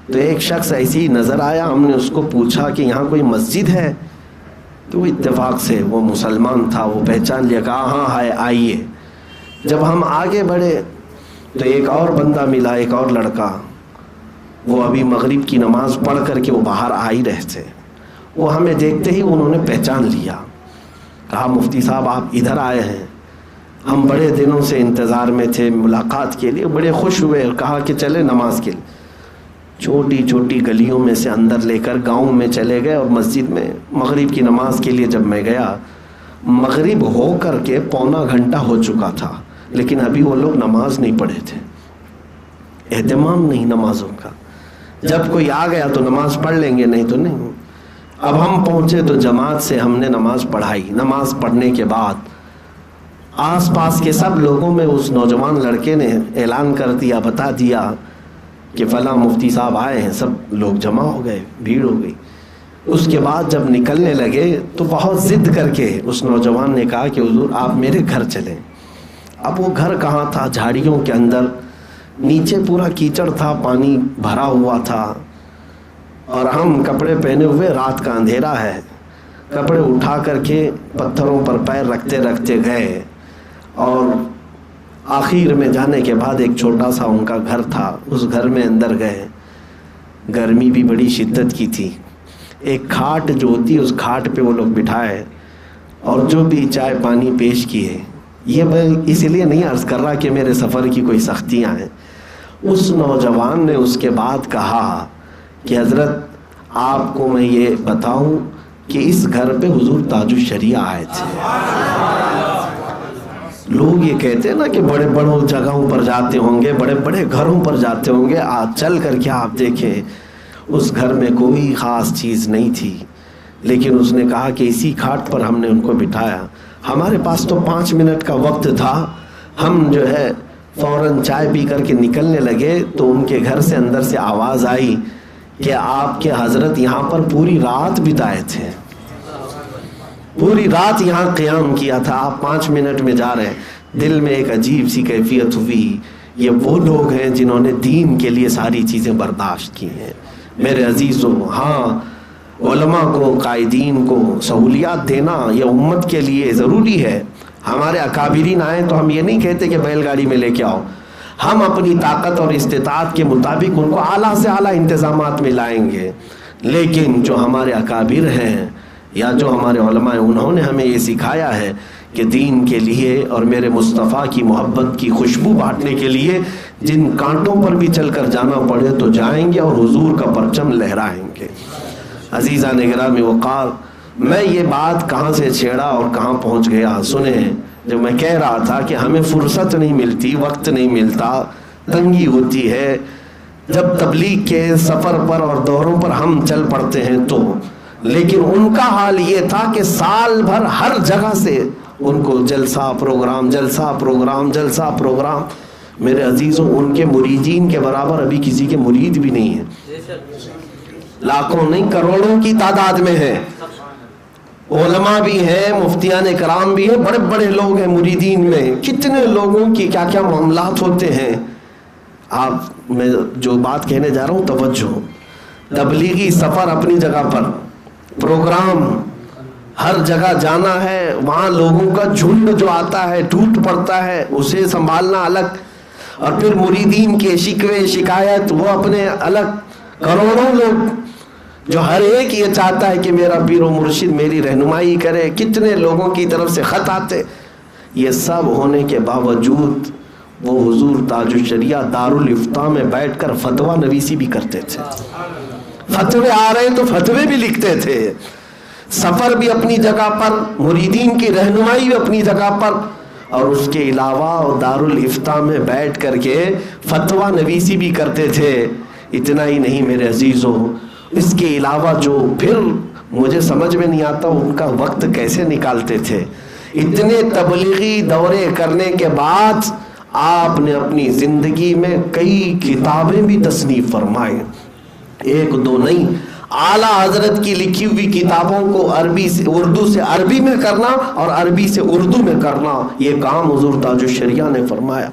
تو ایک شخص ایسی نظر آیا. ہم نے اس کو پوچھا کہ یہاں کوئی مسجد ہے, تو وہ اتفاق سے وہ مسلمان تھا, وہ پہچان لیا, کہا ہاں ہے, آئیے. جب ہم آگے بڑھے تو ایک اور بندہ ملا, ایک اور لڑکا. وہ ابھی مغرب کی نماز پڑھ کر کے وہ باہر آ ہی رہے تھے. وہ ہمیں دیکھتے ہی انہوں نے پہچان لیا, کہا مفتی صاحب آپ ادھر آئے ہیں, ہم بڑے دنوں سے انتظار میں تھے ملاقات کے لیے. بڑے خوش ہوئے اور کہا کہ چلے نماز کے لیے. چھوٹی گلیوں میں سے اندر لے کر گاؤں میں چلے گئے, اور مسجد میں مغرب کی نماز کے لیے جب میں گیا, مغرب ہو کر کے 1.25 گھنٹہ ہو چکا تھا, لیکن ابھی وہ لوگ نماز نہیں پڑھے تھے. اہتمام نہیں نمازوں کا. جب کوئی آ گیا تو نماز پڑھ لیں گے, نہیں تو نہیں. اب ہم پہنچے تو جماعت سے ہم نے نماز پڑھائی. نماز پڑھنے کے بعد آس پاس کے سب لوگوں میں اس نوجوان لڑکے نے اعلان کر دیا, بتا دیا کہ فلاں مفتی صاحب آئے ہیں. سب لوگ جمع ہو گئے, بھیڑ ہو گئی. اس کے بعد جب نکلنے لگے تو بہت ضد کر کے اس نوجوان نے کہا کہ حضور آپ میرے گھر چلیں. اب وہ گھر کہاں تھا, جھاڑیوں کے اندر, نیچے پورا کیچڑ تھا, پانی بھرا ہوا تھا, اور ہم کپڑے پہنے ہوئے, رات کا اندھیرا ہے. کپڑے اٹھا کر کے پتھروں پر پیر رکھتے رکھتے گئے, اور آخر میں جانے کے بعد ایک چھوٹا سا ان کا گھر تھا, اس گھر میں اندر گئے. گرمی بھی بڑی شدت کی تھی. ایک کھاٹ جو ہوتی ہے اس کھاٹ پہ وہ لوگ بٹھائے اور جو بھی چائے پانی پیش کیے. یہ میں اس لیے نہیں عرض کر رہا کہ میرے سفر کی کوئی سختیاں ہیں. اس نوجوان نے اس کے بعد کہا کہ حضرت آپ کو میں یہ بتاؤں کہ اس گھر پہ حضور تاج الشریعہ آئے تھے. لوگ یہ کہتے ہیں نا کہ بڑے بڑوں جگہوں پر جاتے ہوں گے, بڑے بڑے گھروں پر جاتے ہوں گے. آج چل کر کے آپ دیکھیں اس گھر میں کوئی خاص چیز نہیں تھی, لیکن اس نے کہا کہ اسی کھاٹ پر ہم نے ان کو بٹھایا. ہمارے پاس تو 5 منٹ کا وقت تھا, ہم جو ہے فوراً چائے پی کر کے نکلنے لگے تو ان کے گھر سے اندر سے آواز آئی کہ آپ کے حضرت یہاں پر پوری رات بتائے تھے، پوری رات یہاں قیام کیا تھا، آپ 5 منٹ میں جا رہے ہیں۔ دل میں ایک عجیب سی کیفیت ہوئی، یہ وہ لوگ ہیں جنہوں نے دین کے لیے ساری چیزیں برداشت کی ہیں۔ میرے عزیزوں، ہاں علماء کو، قائدین کو سہولیات دینا یہ امت کے لیے ضروری ہے۔ ہمارے اکابرین آئیں تو ہم یہ نہیں کہتے کہ بیل گاڑی میں لے کے آؤ، ہم اپنی طاقت اور استطاعت کے مطابق ان کو اعلیٰ سے اعلیٰ انتظامات میں لائیں گے، لیکن جو ہمارے اکابر ہیں یا جو ہمارے علماء ہیں انہوں نے ہمیں یہ سکھایا ہے کہ دین کے لیے اور میرے مصطفیٰ کی محبت کی خوشبو بانٹنے کے لیے جن کانٹوں پر بھی چل کر جانا پڑے تو جائیں گے اور حضور کا پرچم لہرائیں گے۔ عزیزان گرامی وقار، میں یہ بات کہاں سے چھیڑا اور کہاں پہنچ گیا سنیں۔ جو میں کہہ رہا تھا کہ ہمیں فرصت نہیں ملتی، وقت نہیں ملتا، تنگی ہوتی ہے جب تبلیغ کے سفر پر اور دوروں پر ہم چل پڑتے ہیں تو، لیکن ان کا حال یہ تھا کہ سال بھر ہر جگہ سے ان کو جلسہ پروگرام، جلسہ پروگرام، جلسہ پروگرام۔ میرے عزیزوں، ان کے مریدین کے برابر ابھی کسی کے مرید بھی نہیں ہیں، لاکھوں نہیں کروڑوں کی تعداد میں ہیں، علماء بھی ہیں، مفتیان کرام بھی ہیں، بڑے بڑے لوگ ہیں مریدین میں۔ کتنے لوگوں کی کیا کیا معاملات ہوتے ہیں۔ آپ میں جو بات کہنے جا رہا ہوں توجہ، تبلیغی سفر اپنی جگہ پر، پروگرام ہر جگہ جانا ہے، وہاں لوگوں کا جھنڈ جو آتا ہے ٹوٹ پڑتا ہے، اسے سنبھالنا الگ، اور پھر مریدین کے شکوے شکایت وہ اپنے الگ، کروڑوں لوگ جو ہر ایک یہ چاہتا ہے کہ میرا پیر و مرشد میری رہنمائی کرے، کتنے لوگوں کی طرف سے خط آتے۔ یہ سب ہونے کے باوجود وہ حضور تاج الشریعہ دارالافتاء میں بیٹھ کر فتویٰ نویسی بھی کرتے تھے، فتوے آ رہے تو فتوے بھی لکھتے تھے، سفر بھی اپنی جگہ پر، مریدین کی رہنمائی بھی اپنی جگہ پر، اور اس کے علاوہ دارالافتاء میں بیٹھ کر کے فتویٰ نویسی بھی کرتے تھے۔ اتنا ہی نہیں میرے عزیزوں، اس کے علاوہ جو پھر مجھے سمجھ میں نہیں آتا ان کا وقت کیسے نکالتے تھے۔ اتنے تبلیغی دورے کرنے کے بعد آپ نے اپنی زندگی میں کئی کتابیں بھی تصنیف فرمائیں، ایک دو نہیں، اعلیٰ حضرت کی لکھی ہوئی کتابوں کو عربی سے اردو سے عربی میں کرنا اور عربی سے اردو میں کرنا، یہ کام حضور تاج الشریعہ نے فرمایا۔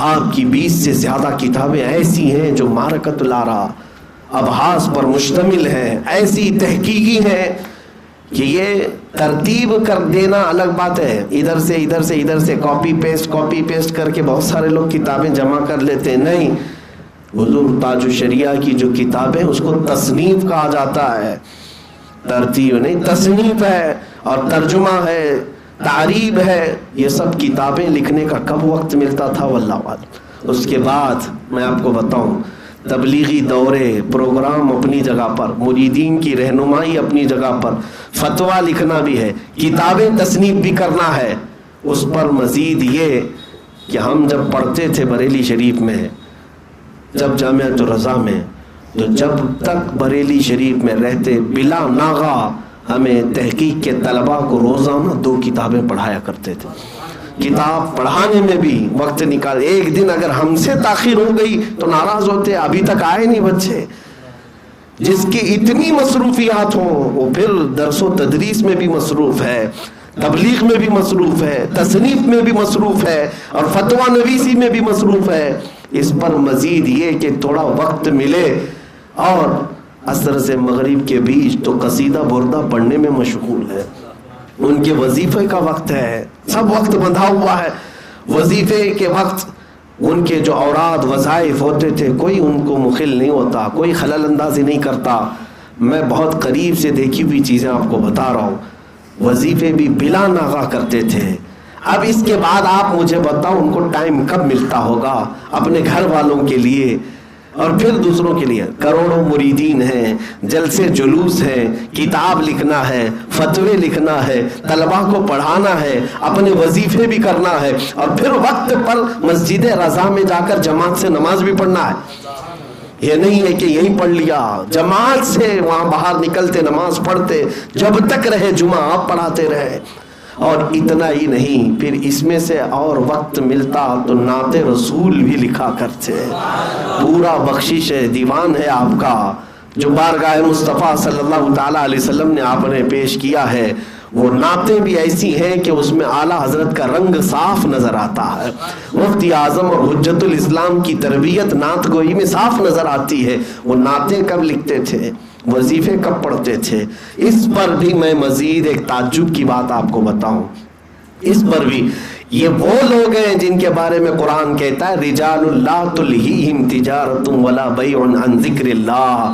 آپ کی 20 سے زیادہ کتابیں ایسی ہیں جو معرکۃ الآراء، ابحاث پر مشتمل ہیں، ایسی تحقیقی ہیں کہ یہ ترتیب کر دینا الگ بات ہے، ادھر سے ادھر سے ادھر سے کاپی پیسٹ کر کے بہت سارے لوگ کتابیں جمع کر لیتے ہیں، نہیں، حضور تاج الشریعہ کی جو کتابیں اس کو تصنیف کہا جاتا ہے، ترتیب نہیں، تصنیف ہے، اور ترجمہ ہے، تعریب ہے، یہ سب کتابیں لکھنے کا کب وقت ملتا تھا واللہ عالم۔ اس کے بعد میں آپ کو بتاؤں، تبلیغی دورے، پروگرام اپنی جگہ پر، مریدین کی رہنمائی اپنی جگہ پر، فتویٰ لکھنا بھی ہے، کتابیں تصنیف بھی کرنا ہے، اس پر مزید یہ کہ ہم جب پڑھتے تھے بریلی شریف میں، جب جامعۃ الرضا میں، تو جب تک بریلی شریف میں رہتے بلا ناغہ ہمیں تحقیق کے طلباء کو روزانہ 2 کتابیں پڑھایا کرتے تھے۔ کتاب پڑھانے میں بھی وقت نکال، ایک دن اگر ہم سے تاخیر ہو گئی تو ناراض ہوتے، ابھی تک آئے نہیں بچے۔ جس کی اتنی مصروفیات ہوں وہ پھر درس و تدریس میں بھی مصروف ہے، تبلیغ میں بھی مصروف ہے، تصنیف میں بھی مصروف ہے، اور فتویٰ نویسی میں بھی مصروف ہے۔ اس پر مزید یہ کہ تھوڑا وقت ملے اور عصر سے مغرب کے بیچ تو قصیدہ بردہ پڑھنے میں مشغول ہے، ان کے وظیفے کا وقت ہے، سب وقت بندھا ہوا ہے۔ وظیفے کے وقت ان کے جو اوراد وظائف ہوتے تھے کوئی ان کو مخل نہیں ہوتا، کوئی خلل اندازی نہیں کرتا۔ میں بہت قریب سے دیکھی ہوئی چیزیں آپ کو بتا رہا ہوں، وظیفے بھی بلا ناغہ کرتے تھے۔ اب اس کے بعد آپ مجھے بتاؤ ان کو ٹائم کب ملتا ہوگا اپنے گھر والوں کے لیے اور پھر دوسروں کے لیے؟ کروڑوں مریدین ہیں، جلسے جلوس ہیں، کتاب لکھنا ہے، فتوے لکھنا ہے، طلباء کو پڑھانا ہے، اپنے وظیفے بھی کرنا ہے، اور پھر وقت پر مسجد رضا میں جا کر جماعت سے نماز بھی پڑھنا ہے۔ یہ نہیں ہے کہ یہیں پڑھ لیا، جماعت سے وہاں باہر نکلتے نماز پڑھتے، جب تک رہے جمعہ آپ پڑھاتے رہے، اور اتنا ہی نہیں، پھر اس میں سے اور وقت ملتا تو نعت رسول بھی لکھا کرتے ہیں. پورا بخشش دیوان ہے آپ کا جو بارگاہ مصطفیٰ صلی اللہ تعالیٰ علیہ وسلم نے آپ نے پیش کیا ہے. وہ نعتیں بھی ایسی ہیں کہ اس میں اعلیٰ حضرت کا رنگ صاف نظر آتا ہے. مفتی اعظم اور حجت الاسلام کی تربیت نعت گوئی میں صاف نظر آتی ہے. وہ نعتیں کب لکھتے تھے، وظیفے کب پڑھتے تھے. اس پر بھی میں مزید ایک تعجب کی بات آپ کو بتاؤں. اس پر بھی یہ وہ لوگ ہیں جن کے بارے میں قرآن کہتا ہے رجال لا تلہیہم تجارت ولا بیع عن ذکر اللہ.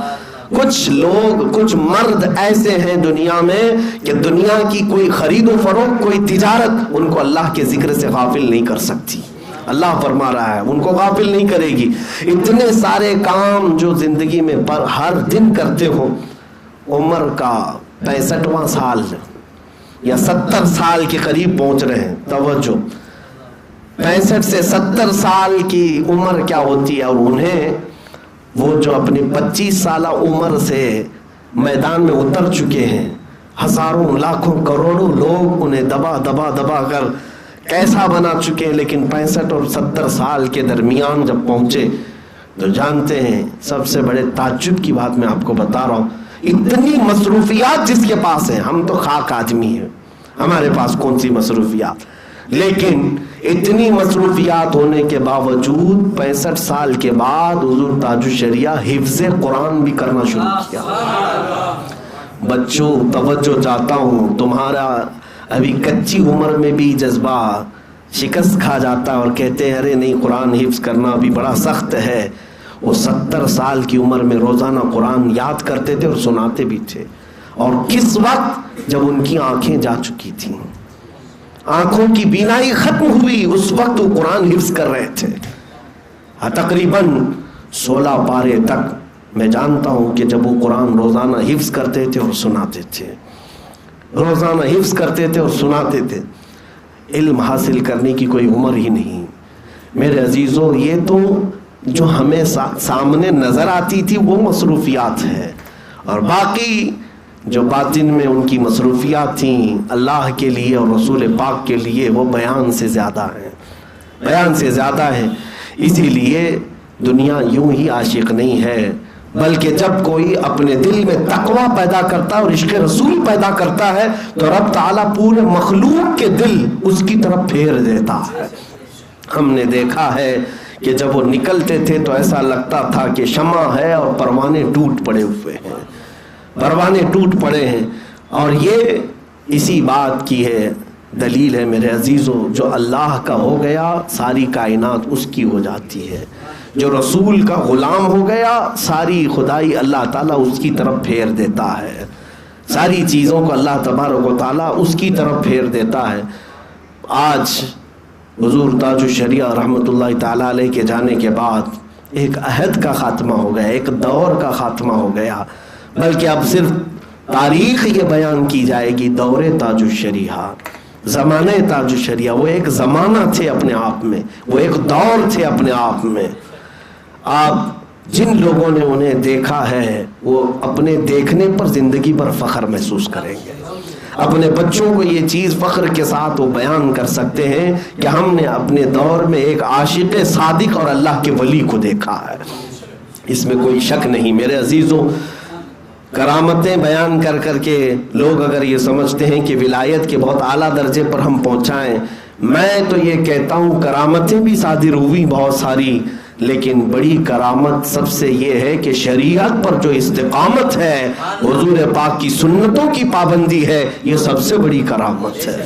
کچھ لوگ، کچھ مرد ایسے ہیں دنیا میں کہ دنیا کی کوئی خرید و فروخت، کوئی تجارت ان کو اللہ کے ذکر سے غافل نہیں کر سکتی. اللہ فرما رہا ہے ان کو غافل نہیں کرے گی. اتنے سارے کام جو زندگی میں ہر دن کرتے ہو، عمر کا 65واں سال یا 70 سال کے قریب پہنچ رہے ہیں. توجہ، 65 سے 70 سال کی عمر کیا ہوتی ہے، اور انہیں وہ جو اپنی 25 سالہ عمر سے میدان میں اتر چکے ہیں، ہزاروں لاکھوں کروڑوں لوگ انہیں دبا دبا دبا کر کیسا بنا چکے ہیں، لیکن 65 اور 70 سال کے درمیان جب پہنچے تو جانتے ہیں سب سے بڑے تعجب کی بات میں آپ کو بتا رہا ہوں، اتنی مصروفیات جس کے پاس ہیں. ہم تو خاک آدمی ہیں، ہمارے پاس کون سی مصروفیات، لیکن اتنی مصروفیات ہونے کے باوجود 65 سال کے بعد حضور تاج الشریعہ حفظ قرآن بھی کرنا شروع کیا. بچوں توجہ چاہتا ہوں، تمہارا ابھی کچی عمر میں بھی جذبہ شکست کھا جاتا ہے اور کہتے ہیں ارے نہیں قرآن حفظ کرنا بھی بڑا سخت ہے. وہ 70 سال کی عمر میں روزانہ قرآن یاد کرتے تھے اور سناتے بھی تھے. اور کس وقت؟ جب ان کی آنکھیں جا چکی تھیں، آنکھوں کی بینائی ختم ہوئی، اس وقت وہ قرآن حفظ کر رہے تھے. تقریباً 16 پارے تک میں جانتا ہوں کہ جب وہ قرآن روزانہ حفظ کرتے تھے اور سناتے تھے، روزانہ حفظ کرتے تھے اور سناتے تھے. علم حاصل کرنے کی کوئی عمر ہی نہیں. میرے عزیزوں، یہ تو جو ہمیں سامنے نظر آتی تھی وہ مصروفیات ہے، اور باقی جو باطن میں ان کی مصروفیات تھیں اللہ کے لیے اور رسول پاک کے لیے، وہ بیان سے زیادہ ہیں، بیان سے زیادہ ہیں. اسی لیے دنیا یوں ہی عاشق نہیں ہے، بلکہ جب کوئی اپنے دل میں تقوی پیدا کرتا ہے اور عشق رسول پیدا کرتا ہے تو رب تعالیٰ پورے مخلوق کے دل اس کی طرف پھیر دیتا ہے. ہم نے دیکھا ہے کہ جب وہ نکلتے تھے تو ایسا لگتا تھا کہ شمع ہے اور پروانے ٹوٹ پڑے ہوئے ہیں، پروانے ٹوٹ پڑے ہیں. اور یہ اسی بات کی ہے دلیل ہے میرے عزیزوں، جو اللہ کا ہو گیا ساری کائنات اس کی ہو جاتی ہے. جو رسول کا غلام ہو گیا ساری خدائی اللہ تعالیٰ اس کی طرف پھیر دیتا ہے. ساری چیزوں کو اللہ تبارک و تعالیٰ اس کی طرف پھیر دیتا ہے. آج حضور تاج الشریعہ رحمۃ اللہ تعالیٰ علیہ کے جانے کے بعد ایک عہد کا خاتمہ ہو گیا، ایک دور کا خاتمہ ہو گیا، بلکہ اب صرف تاریخ یہ بیان کی جائے گی. دور تاج الشریعہ، زمانہ تاج الشریعہ، وہ ایک زمانہ تھے اپنے آپ میں، وہ ایک دور تھے اپنے آپ میں. آپ جن لوگوں نے انہیں دیکھا ہے وہ اپنے دیکھنے پر زندگی پر فخر محسوس کریں گے. اپنے بچوں کو یہ چیز فخر کے ساتھ وہ بیان کر سکتے ہیں کہ ہم نے اپنے دور میں ایک عاشق صادق اور اللہ کے ولی کو دیکھا ہے. اس میں کوئی شک نہیں. میرے عزیزوں، کرامتیں بیان کر کر کے لوگ اگر یہ سمجھتے ہیں کہ ولایت کے بہت اعلیٰ درجے پر ہم پہنچائیں، میں تو یہ کہتا ہوں کرامتیں بھی صادر ہوئی بہت ساری، لیکن بڑی کرامت سب سے یہ ہے کہ شریعت پر جو استقامت ہے، حضور پاک کی سنتوں کی پابندی ہے، یہ سب سے بڑی کرامت ہے.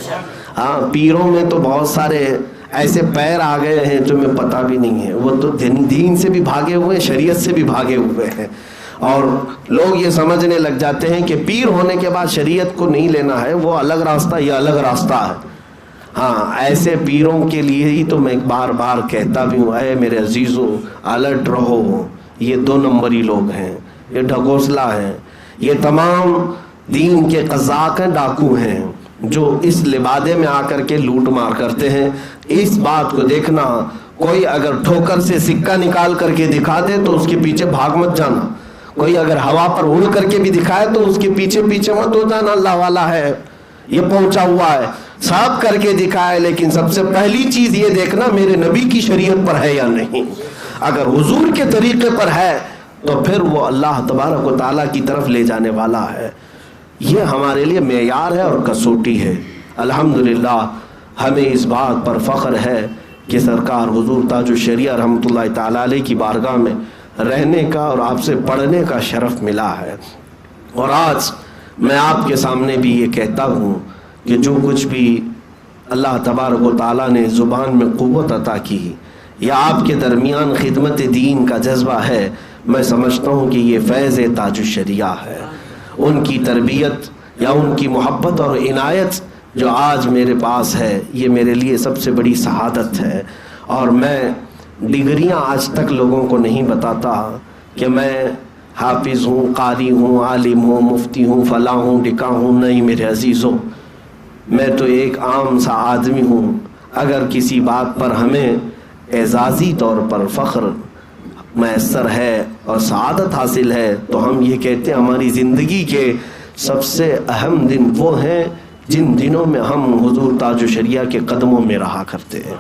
ہاں، پیروں میں تو بہت سارے ایسے پیر آ گئے ہیں تمہیں پتہ بھی نہیں ہے، وہ تو دین سے بھی بھاگے ہوئے ہیں، شریعت سے بھی بھاگے ہوئے ہیں. اور لوگ یہ سمجھنے لگ جاتے ہیں کہ پیر ہونے کے بعد شریعت کو نہیں لینا ہے، وہ الگ راستہ، یہ الگ راستہ ہے. ہاں، ایسے پیروں کے لیے ہی تو میں بار بار کہتا بھی ہوں، اے میرے عزیزو الرٹ رہو. یہ 2 نمبری لوگ ہیں، یہ ڈھگوسلا ہیں، یہ تمام دین کے قزاق ہیں، ڈاکو ہیں، جو اس لبادے میں آ کر کے لوٹ مار کرتے ہیں. اس بات کو دیکھنا، کوئی اگر ٹھوکر سے سکہ نکال کر کے دکھا دے تو اس کے پیچھے بھاگ مت جانا. کوئی اگر ہوا پر اڑ کر کے بھی دکھائے تو اس کے پیچھے پیچھے مت ہو جانا، اللہ والا ہے. یہ پہنچا ہوا ہے، سب کر کے دکھائے، لیکن سب سے پہلی چیز یہ دیکھنا میرے نبی کی شریعت پر ہے یا نہیں۔ اگر حضور کے طریقے پر ہے تو پھر وہ اللہ تبارک و تعالیٰ کی طرف لے جانے والا ہے۔ یہ ہمارے لیے معیار ہے اور کسوٹی ہے۔ الحمدللہ ہمیں اس بات پر فخر ہے کہ سرکار حضور تاج الشریعہ رحمۃ اللہ تعالیٰ علیہ کی بارگاہ میں رہنے کا اور آپ سے پڑھنے کا شرف ملا ہے۔ اور آج میں آپ کے سامنے بھی یہ کہتا ہوں کہ جو کچھ بھی اللہ تبارک و تعالیٰ نے زبان میں قوت عطا کی یا آپ کے درمیان خدمت دین کا جذبہ ہے، میں سمجھتا ہوں کہ یہ فیض تاج الشریعہ ہے۔ ان کی تربیت یا ان کی محبت اور عنایت جو آج میرے پاس ہے، یہ میرے لیے سب سے بڑی سعادت ہے۔ اور میں ڈگریاں آج تک لوگوں کو نہیں بتاتا کہ میں حافظ ہوں، قاری ہوں، عالم ہوں، مفتی ہوں، فلاں ہوں، ڈکا ہوں، نہیں میرے عزیزوں، میں تو ایک عام سا آدمی ہوں۔ اگر کسی بات پر ہمیں اعزازی طور پر فخر میسر ہے اور سعادت حاصل ہے تو ہم یہ کہتے ہیں ہماری زندگی کے سب سے اہم دن وہ ہیں جن دنوں میں ہم حضور تاج الشریعہ کے قدموں میں رہا کرتے ہیں۔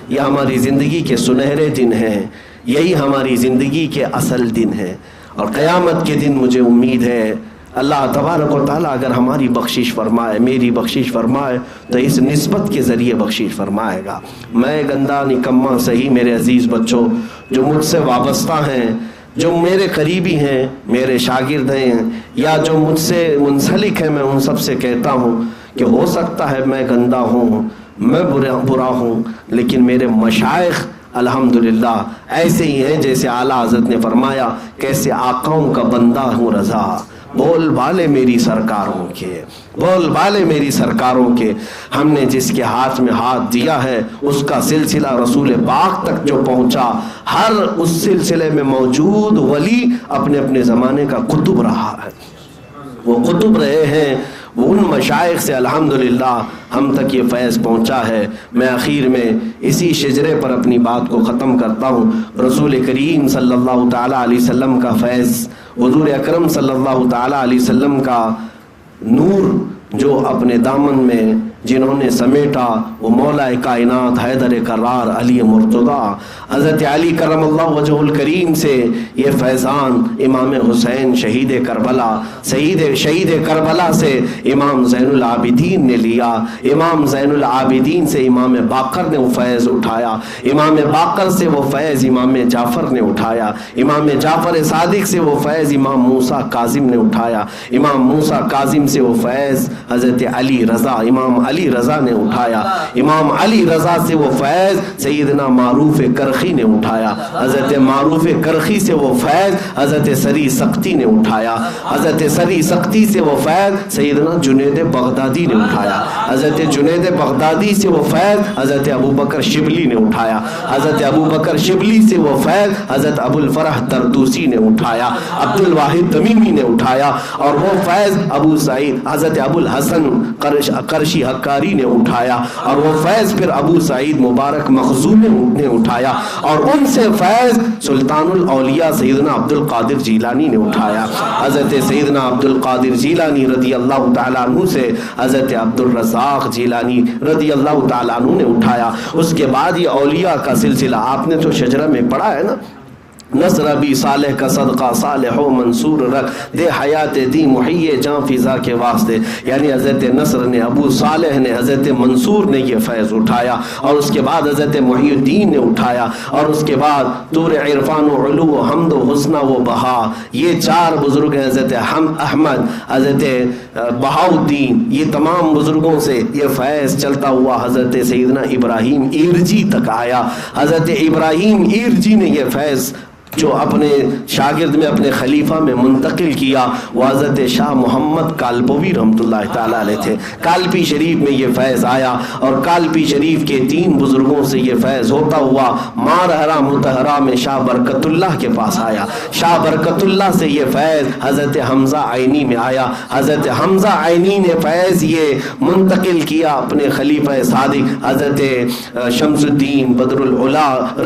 یہ ہماری زندگی کے سنہرے دن ہیں، یہی ہماری زندگی کے اصل دن ہیں۔ اور قیامت کے دن مجھے امید ہے اللہ تبارک و تعالیٰ اگر ہماری بخشش فرمائے، میری بخشش فرمائے، تو اس نسبت کے ذریعے بخشش فرمائے گا۔ میں گندا نکما صحیح میرے عزیز بچوں جو مجھ سے وابستہ ہیں، جو میرے قریبی ہیں، میرے شاگرد ہیں یا جو مجھ سے منسلک ہیں، میں ان سب سے کہتا ہوں کہ ہو سکتا ہے میں گندا ہوں، میں برا ہوں، لیکن میرے مشائخ الحمدللہ ایسے ہی ہیں جیسے اعلیٰ حضرت نے فرمایا کیسے آقاؤں کا بندہ ہوں رضا، بول بالے میری سرکاروں کے، بول بالے میری سرکاروں کے۔ ہم نے جس کے ہاتھ میں ہاتھ دیا ہے اس کا سلسلہ رسول پاک تک جو پہنچا، ہر اس سلسلے میں موجود ولی اپنے اپنے زمانے کا قطب رہا ہے، وہ قطب رہے ہیں، وہ ان مشائخ سے الحمدللہ ہم تک یہ فیض پہنچا ہے۔ میں آخر میں اسی شجرے پر اپنی بات کو ختم کرتا ہوں۔ رسول کریم صلی اللہ تعالیٰ علیہ وسلم کا فیض، حضور اکرم صلی اللہ تعالیٰ علیہ وسلم کا نور جو اپنے دامن میں جنہوں نے سمیٹا، وہ مولا کائنات حیدر کرار علی مرتضیٰ حضرت علی کرم اللہ وجہ الکریم سے یہ فیضان امام حسین شہید کربلا، شہید کربلا سے امام زین العابدین نے لیا، امام زین العابدین سے امام باقر نے وہ فیض اٹھایا، امام باقر سے وہ فیض امام جعفر نے اٹھایا، امام جعفر صادق سے وہ فیض امام موسیٰ کاظم نے اٹھایا، امام موسیٰ کاظم سے وہ فیض حضرت علی رضا امام علی رضا نے اٹھایا، امام علی رضا سے وہ فیض سیدنا معروف کرخی نے اٹھایا، حضرت معروف کرخی سے وہ فیض حضرت سری سختی نے اٹھایا، حضرت سری سختی سے وہ فیض سیدنا جنید بغدادی نے اٹھایا، حضرت جنید بغدادی سے وہ فیض حضرت ابو بکر شبلی نے اٹھایا، حضرت ابو بکر شبلی سے وہ فیض حضرت ابو الفرح تردوسی نے اٹھایا، عبد الواحد تمیمی نے اٹھایا، اور وہ فیض ابو سعید حضرت ابو الحسن قرشی حقاری نے اٹھایا، اور وہ فیض پھر ابو سعید مبارک مخزومی نے اٹھایا، اور ان سے فیض سلطان الاولیاء سیدنا عبد القادر جیلانی نے اٹھایا، حضرت سیدنا عبد القادر جیلانی رضی اللہ تعالیٰ عنہ سے حضرت عبد الرزاق جیلانی رضی اللہ تعالیٰ عنہ نے اٹھایا۔ اس کے بعد یہ اولیاء کا سلسلہ آپ نے تو شجرہ میں پڑھا ہے نا، نصر ابی صالح کا صدقہ صالح و منصور رکھ دے حیات دی محیے جان فضا کے واسطے، یعنی حضرت نصر نے، ابو صالح نے، حضرت منصور نے یہ فیض اٹھایا، اور اس کے بعد حضرت محی الدین نے اٹھایا، اور اس کے بعد طور عرفان و علو و حمد و حسنہ و بہا، یہ چار بزرگ ہیں، حضرت احمد، حضرت بہاؤدین، یہ تمام بزرگوں سے یہ فیض چلتا ہوا حضرت سیدنا ابراہیم ایرجی تک آیا۔ حضرت ابراہیم ایرجی نے یہ فیض جو اپنے شاگرد میں اپنے خلیفہ میں منتقل کیا، وہ حضرت شاہ محمد کالپوی رحمۃ اللہ تعالیٰ علیہ تھے۔ کالپی شریف میں یہ فیض آیا، اور کالپی شریف کے 3 بزرگوں سے یہ فیض ہوتا ہوا مارہرا متحرہ میں شاہ برکت اللہ کے پاس آیا، شاہ برکت اللہ سے یہ فیض حضرت حمزہ عینی میں آیا، حضرت حمزہ عینی نے فیض یہ منتقل کیا اپنے خلیفہ صادق حضرت شمس الدین بدر العلا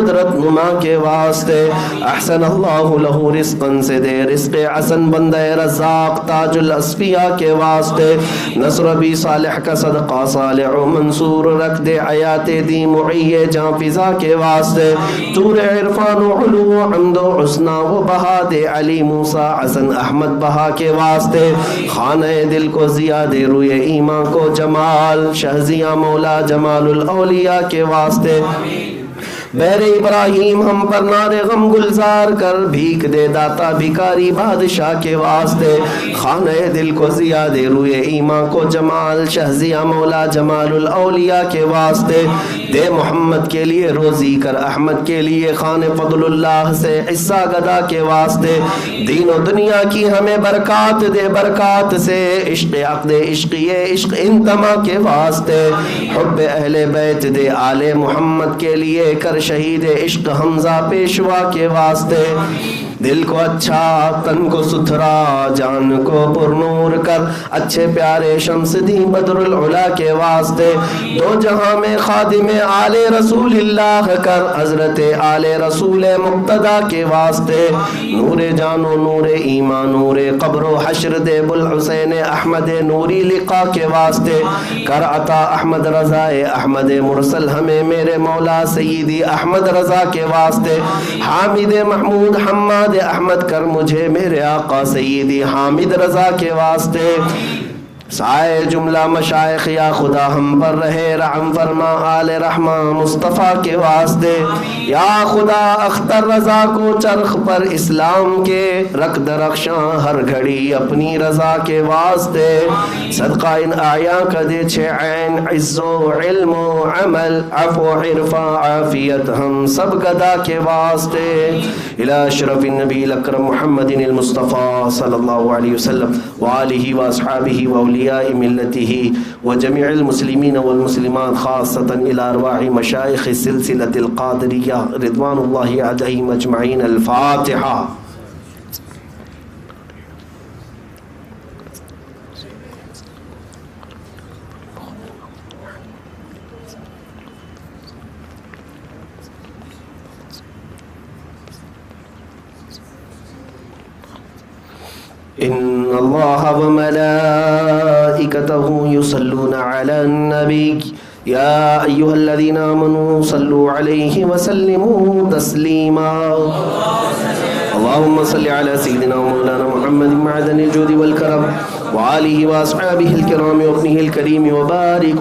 قدرت نما کے واسطے، احسن اللہ لہو رزقن سے دے رزق حسن بندہ رزاق تاج الاصفیاء کے واسطے، نصر ابی صالح کا صدقہ صالح و منصور رکھ دے حیات دی معیے جاں فضا کے واسطے، تور عرفان و علو و حمد و حسنہ و بہا دے علی موسیٰ حسن احمد بہا کے واسطے، خانہ دل کو ضیاء دے روئے ایمان کو جمال شہزیاں مولا جمال الاولیاء کے واسطے، بیر ابراہیم ہم پر نار غم گلزار کر بھیک دے داتا بھکاری بادشاہ کے واسطے، خانہ دل کو ضیاء دے روئے ایمان کو جمال شہزیاں مولا جمال الاولیاء کے واسطے، دے محمد کے لیے روزی کر احمد کے لیے خان فضل اللہ سے حصہ گدا کے واسطے، دین و دنیا کی ہمیں برکات دے برکات سے، عشق عقد عشقیے عشق انتما کے واسطے، حب اہل بیت دے آل محمد کے لیے کر شہید عشق حمزہ پیشوا کے واسطے، دل کو اچھا تن کو ستھرا جان کو پر نور کر اچھے پیارے شمس دین بدر العلا کے واسطے، دو جہاں میں خادم آل رسول اللہ کر حضرت آل رسول مقتدہ کے واسطے، نور جان و نور ایمان نور قبر و حشر دے بالحسین احمد نوری لقا کے واسطے، کر عطا احمد رضا احمد مرسل ہمیں میرے مولا سیدی احمد رضا کے واسطے، حامد محمود حماد احمد کر مجھے میرے آقا سیدی حامد رضا کے واسطے، سائے جملہ مشائخ یا خدا ہم پر رہے رحم فرما آل رحمہ مصطفیٰ کے واسطے، یا خدا اختر رضا کو چرخ پر اسلام کے رکھ درخشاں ہر گھڑی اپنی رضا کے واسطے، صدقہ ان آیا کا دے چھے عین عز و علم و عمل عفو عرفہ عافیت ہم سب گدا کے واسطے، الہ اشرف النبی الاکرم محمد المصطفیٰ صلی اللہ علیہ وسلم وآلہ واصحابہ واولیاء ملته وجميع المسلمين والمسلمات خاصة إلى أرواح مشايخ سلسلة القادرية رضوان الله عليهم أجمعين. الفاتحة. إن الله وملائكته يصلون على النبي يا أيها الذين آمنوا صلوا عليه وسلموا تسليما اللهم صل على سيدنا ومولانا محمد معدن الجود والكرم وآله وأصحابه الكرام وابنه الكريم وبارك